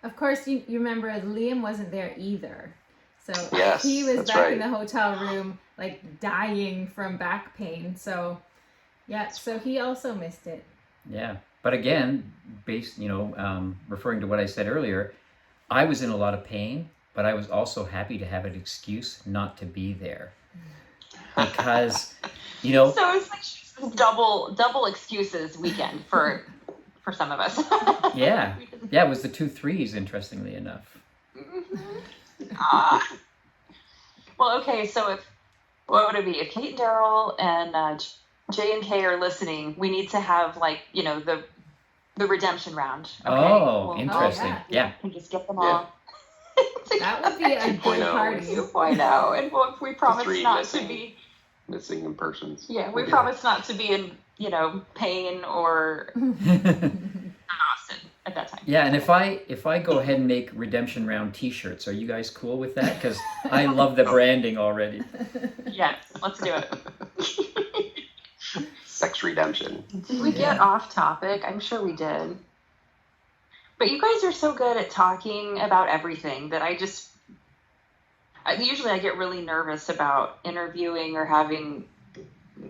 Of course, you remember Liam wasn't there either. So yes, he was back right. in the hotel room, like dying from back pain. So, so he also missed it. Yeah. But again, referring to what I said earlier, I was in a lot of pain, but I was also happy to have an excuse not to be there. Because, So it's like double excuses weekend for some of us. Yeah. Yeah, it was the 2 3s, interestingly enough. Well, okay, so what would it be? If Kate and Daryl and J and K are listening, we need to have, like, the redemption round. Okay? Interesting. Yeah. We can just get them all. That would be a good party. 2.0. And we promise not to be missing in persons. Yeah, we promise not to be in, pain or Austin at that time. Yeah, and if I go ahead and make redemption round T-shirts, are you guys cool with that? Because I love the branding already. Yes, let's do it. Sex redemption. Did we get off topic? I'm sure we did. But you guys are so good at talking about everything that usually I get really nervous about interviewing or having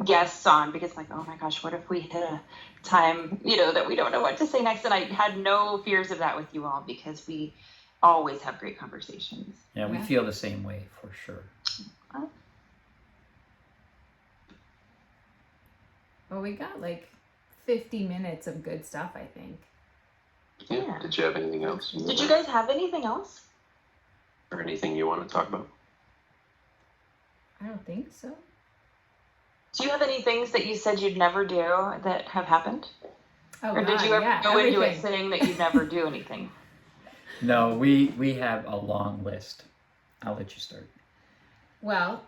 guests on because, like, oh my gosh, what if we hit a time, that we don't know what to say next? And I had no fears of that with you all because we always have great conversations. Yeah, we feel the same way for sure. Well, we got like 50 minutes of good stuff, I think. Yeah. Did you have anything else? Did you guys have anything else? Or anything you want to talk about? I don't think so. Do you have any things that you said you'd never do that have happened? Oh, or did you ever go into it saying that you'd never do anything? No, we have a long list. I'll let you start. Well,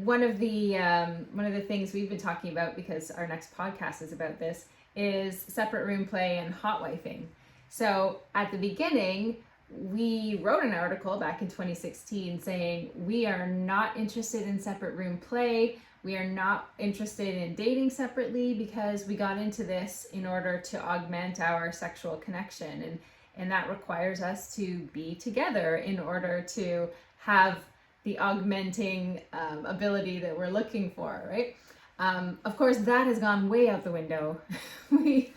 one of the things we've been talking about, because our next podcast is about this, is separate room play and hot wifing. So at the beginning, we wrote an article back in 2016 saying we are not interested in separate room play. We are not interested in dating separately because we got into this in order to augment our sexual connection. And that requires us to be together in order to have the augmenting ability that we're looking for, right? Of course, that has gone way out the window. we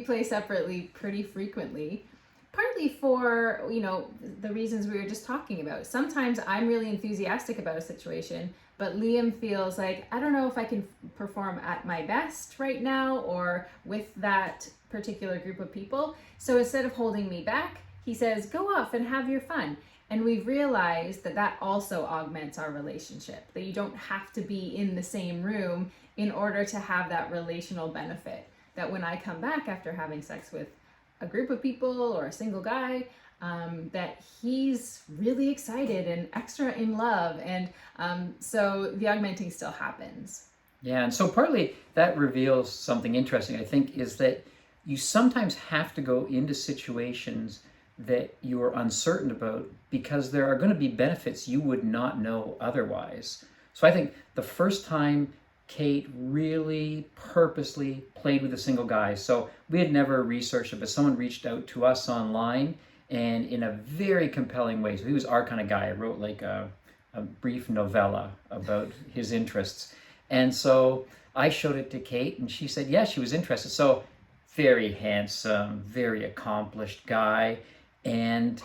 play separately pretty frequently, partly for, the reasons we were just talking about. Sometimes I'm really enthusiastic about a situation, but Liam feels like, I don't know if I can perform at my best right now or with that particular group of people. So instead of holding me back, he says, go off and have your fun. And we've realized that also augments our relationship, that you don't have to be in the same room in order to have that relational benefit. That when I come back after having sex with a group of people or a single guy, that he's really excited and extra in love. And so the augmenting still happens. Yeah, and so partly that reveals something interesting, I think, is that you sometimes have to go into situations that you're uncertain about because there are going to be benefits you would not know otherwise. So I think the first time Kate really purposely played with a single guy, so we had never researched it, but someone reached out to us online and in a very compelling way. So he was our kind of guy. I wrote like a brief novella about his interests. And so I showed it to Kate and she said, yeah, she was interested. So very handsome, very accomplished guy. And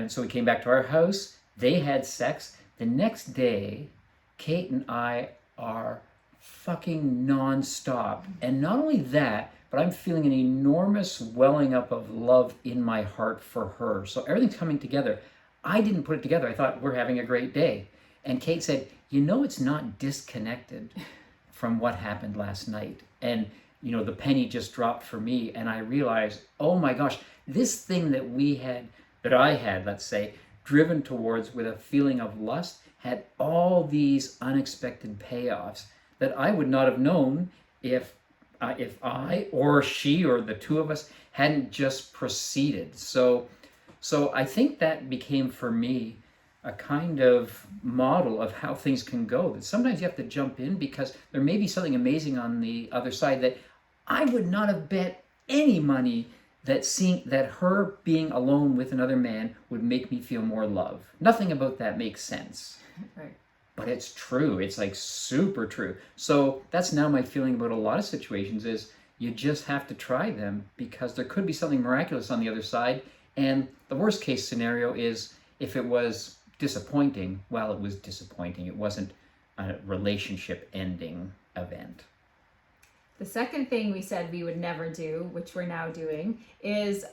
so we came back to our house, they had sex. The next day, Kate and I are fucking nonstop. And not only that, but I'm feeling an enormous welling up of love in my heart for her. So everything's coming together. I didn't put it together. I thought we're having a great day. And Kate said, it's not disconnected from what happened last night. And, the penny just dropped for me. And I realized, oh my gosh, this thing that I had, let's say, driven towards with a feeling of lust, had all these unexpected payoffs that I would not have known if I or she or the two of us hadn't just proceeded. So I think that became for me a kind of model of how things can go. That sometimes you have to jump in because there may be something amazing on the other side that I would not have bet any money that her being alone with another man would make me feel more love. Nothing about that makes sense. Right. But it's true. It's like super true. So that's now my feeling about a lot of situations is you just have to try them because there could be something miraculous on the other side. And the worst case scenario is if it was disappointing, well, it was disappointing. It wasn't a relationship ending event. The second thing we said we would never do, which we're now doing, is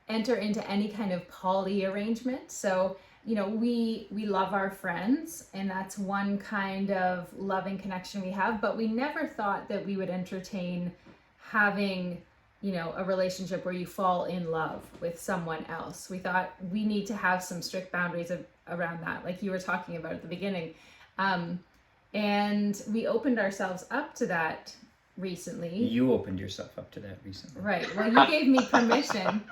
enter into any kind of poly arrangement. So, we love our friends, and that's one kind of loving connection we have, but we never thought that we would entertain having, a relationship where you fall in love with someone else. We thought we need to have some strict boundaries around that, like you were talking about at the beginning. And we opened ourselves up to that recently. You opened yourself up to that recently. Right. Well, you gave me permission.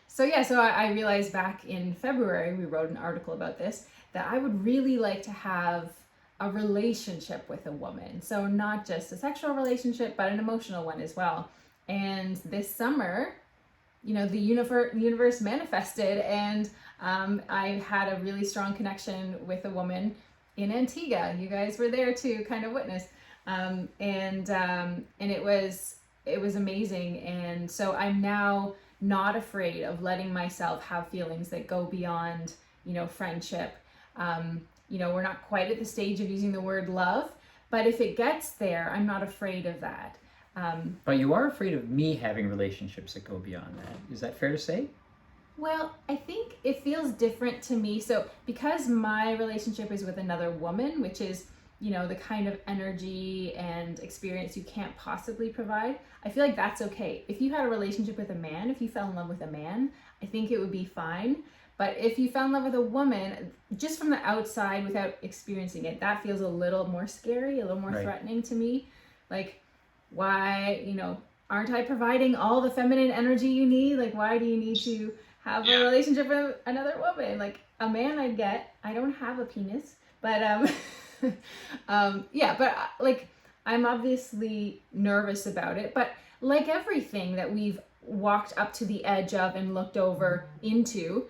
So I realized back in February, we wrote an article about this, that I would really like to have a relationship with a woman. So not just a sexual relationship, but an emotional one as well. And this summer, the universe manifested, and I had a really strong connection with a woman in Antigua. You guys were there to kind of witness. And it was amazing. And so I'm now not afraid of letting myself have feelings that go beyond, friendship. We're not quite at the stage of using the word love, but if it gets there, I'm not afraid of that. But you are afraid of me having relationships that go beyond that. Is that fair to say? Well, I think it feels different to me. So because my relationship is with another woman, which is, the kind of energy and experience you can't possibly provide, I feel like that's okay. If you had a relationship with a man, if you fell in love with a man, I think it would be fine. But if you fell in love with a woman, just from the outside without experiencing it, that feels a little more scary, a little more Right. threatening to me. Like, why, aren't I providing all the feminine energy you need? Like, why do you need to have a relationship with another woman? Like, a man I get, I don't have a penis, but like, I'm obviously nervous about it, but like everything that we've walked up to the edge of and looked over into,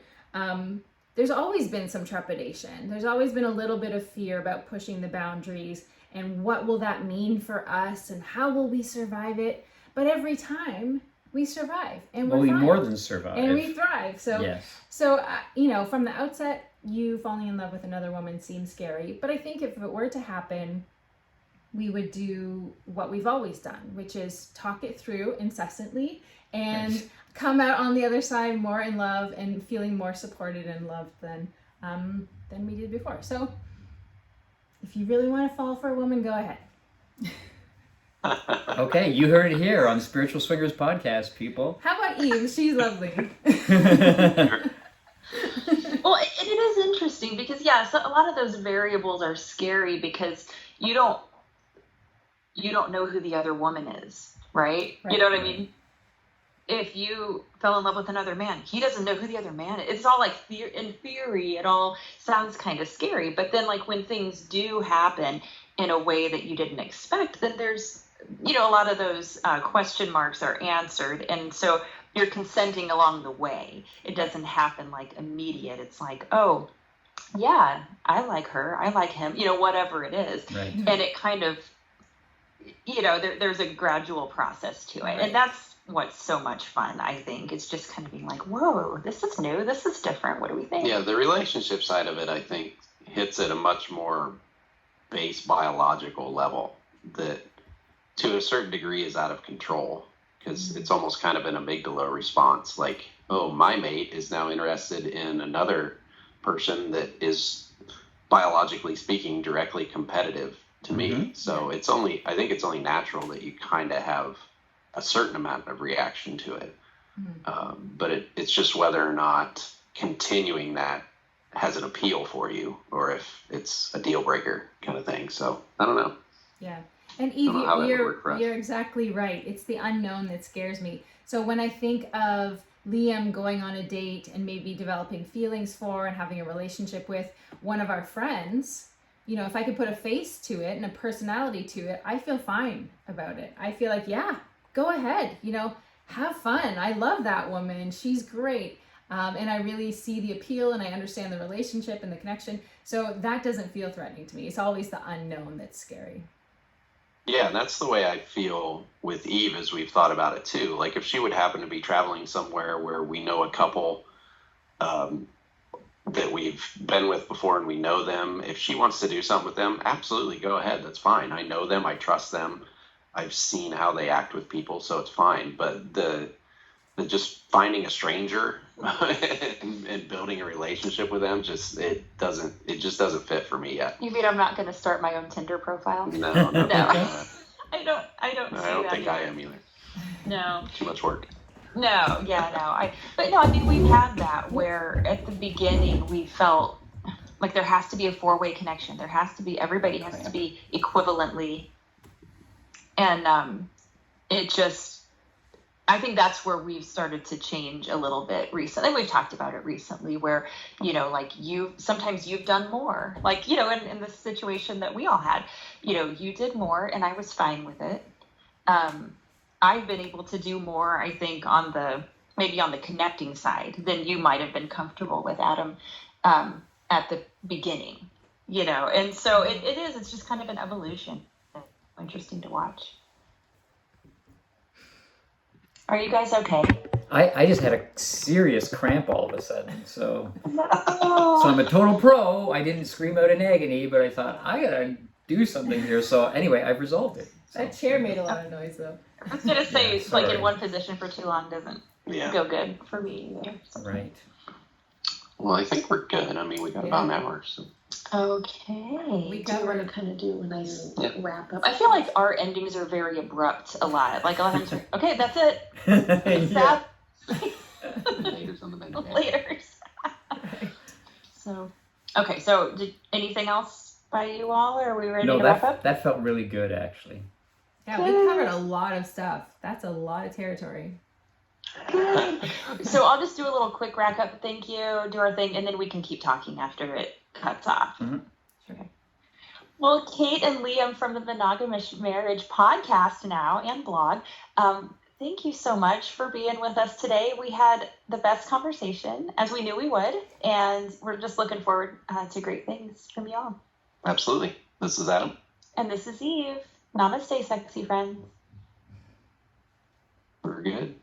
there's always been some trepidation. There's always been a little bit of fear about pushing the boundaries and what will that mean for us and how will we survive it? But every time we survive and we're we fine. more than survive. And we thrive. So, yes. From the outset, you falling in love with another woman seems scary. But I think if it were to happen, we would do what we've always done, which is talk it through incessantly and come out on the other side more in love and feeling more supported and loved than we did before. So if you really want to fall for a woman, go ahead. Okay, you heard it here on Spiritual Swingers Podcast, people. How about Eve? She's lovely. Well, it is interesting because, so a lot of those variables are scary because you don't know who the other woman is, right? You know what I mean? If you fell in love with another man, he doesn't know who the other man is. It's all like, in theory, it all sounds kind of scary. But then, like, when things do happen in a way that you didn't expect, then there's, a lot of those question marks are answered. And so you're consenting along the way. It doesn't happen like immediate. It's like, oh, yeah, I like her. I like him, whatever it is. Right. And it kind of, there's a gradual process to it. Right. And that's what's so much fun, I think. It's just kind of being like, whoa, this is new. This is different. What do we think? Yeah, the relationship side of it, I think, hits at a much more base biological level that to a certain degree is out of control because it's almost kind of an amygdala response. Like, oh, my mate is now interested in another person that is biologically speaking directly competitive to me. So I think it's only natural that you kind of have a certain amount of reaction to it. But it's just whether or not continuing that has an appeal for you or if it's a deal breaker kind of thing. So I don't know. Yeah. And Eve, you're exactly right. It's the unknown that scares me. So when I think of Liam going on a date and maybe developing feelings for and having a relationship with one of our friends, if I could put a face to it and a personality to it, I feel fine about it. I feel like, yeah, go ahead, have fun. I love that woman. She's great. And I really see the appeal and I understand the relationship and the connection. So that doesn't feel threatening to me. It's always the unknown that's scary. Yeah, and that's the way I feel with Eve as we've thought about it too. Like if she would happen to be traveling somewhere where we know a couple that we've been with before and we know them, if she wants to do something with them, absolutely go ahead. That's fine. I know them. I trust them. I've seen how they act with people, so it's fine. But the just finding a stranger and building a relationship with them, it just doesn't fit for me yet. You mean I'm not going to start my own Tinder profile? No. I don't think I am either. No. Too much work. No. I mean, we've had that where at the beginning we felt like there has to be a four-way connection. Everybody has to be equivalently. And I think that's where we've started to change a little bit recently. We've talked about it recently where, like sometimes you've done more, like, in the situation that we all had, you did more and I was fine with it. I've been able to do more, I think, maybe on the connecting side than you might have been comfortable with, Adam, at the beginning, and so it's just kind of an evolution. Interesting to watch. Are you guys okay? I just had a serious cramp all of a sudden, so No. So I'm a total pro. I didn't scream out in agony, but I thought I gotta do something here. So anyway, I've resolved it. So. That chair made a lot of noise though. I was gonna say like in one position for too long doesn't go good for me either. So. Right. Well, I think we're good. I mean, we got about an hour. So. Okay. We do you want to kind of do a nice wrap up? I feel like our endings are very abrupt a lot. Like a lot of times, okay, that's it. Yeah. Laters on the menu. Laters. So, okay. So, anything else by you all, or are we ready to wrap up? That felt really good, actually. Yeah, we covered a lot of stuff. That's a lot of territory. Good. So I'll just do a little quick wrap up. Thank you. Do our thing, and then we can keep talking after it cuts off. Mhm. Okay. Well, Kate and Liam from the Monogamish Marriage podcast now and blog, thank you so much for being with us today. We had the best conversation, as we knew we would, and we're just looking forward to great things from y'all. Absolutely. This is Adam. And this is Eve. Namaste, sexy friends. We're good.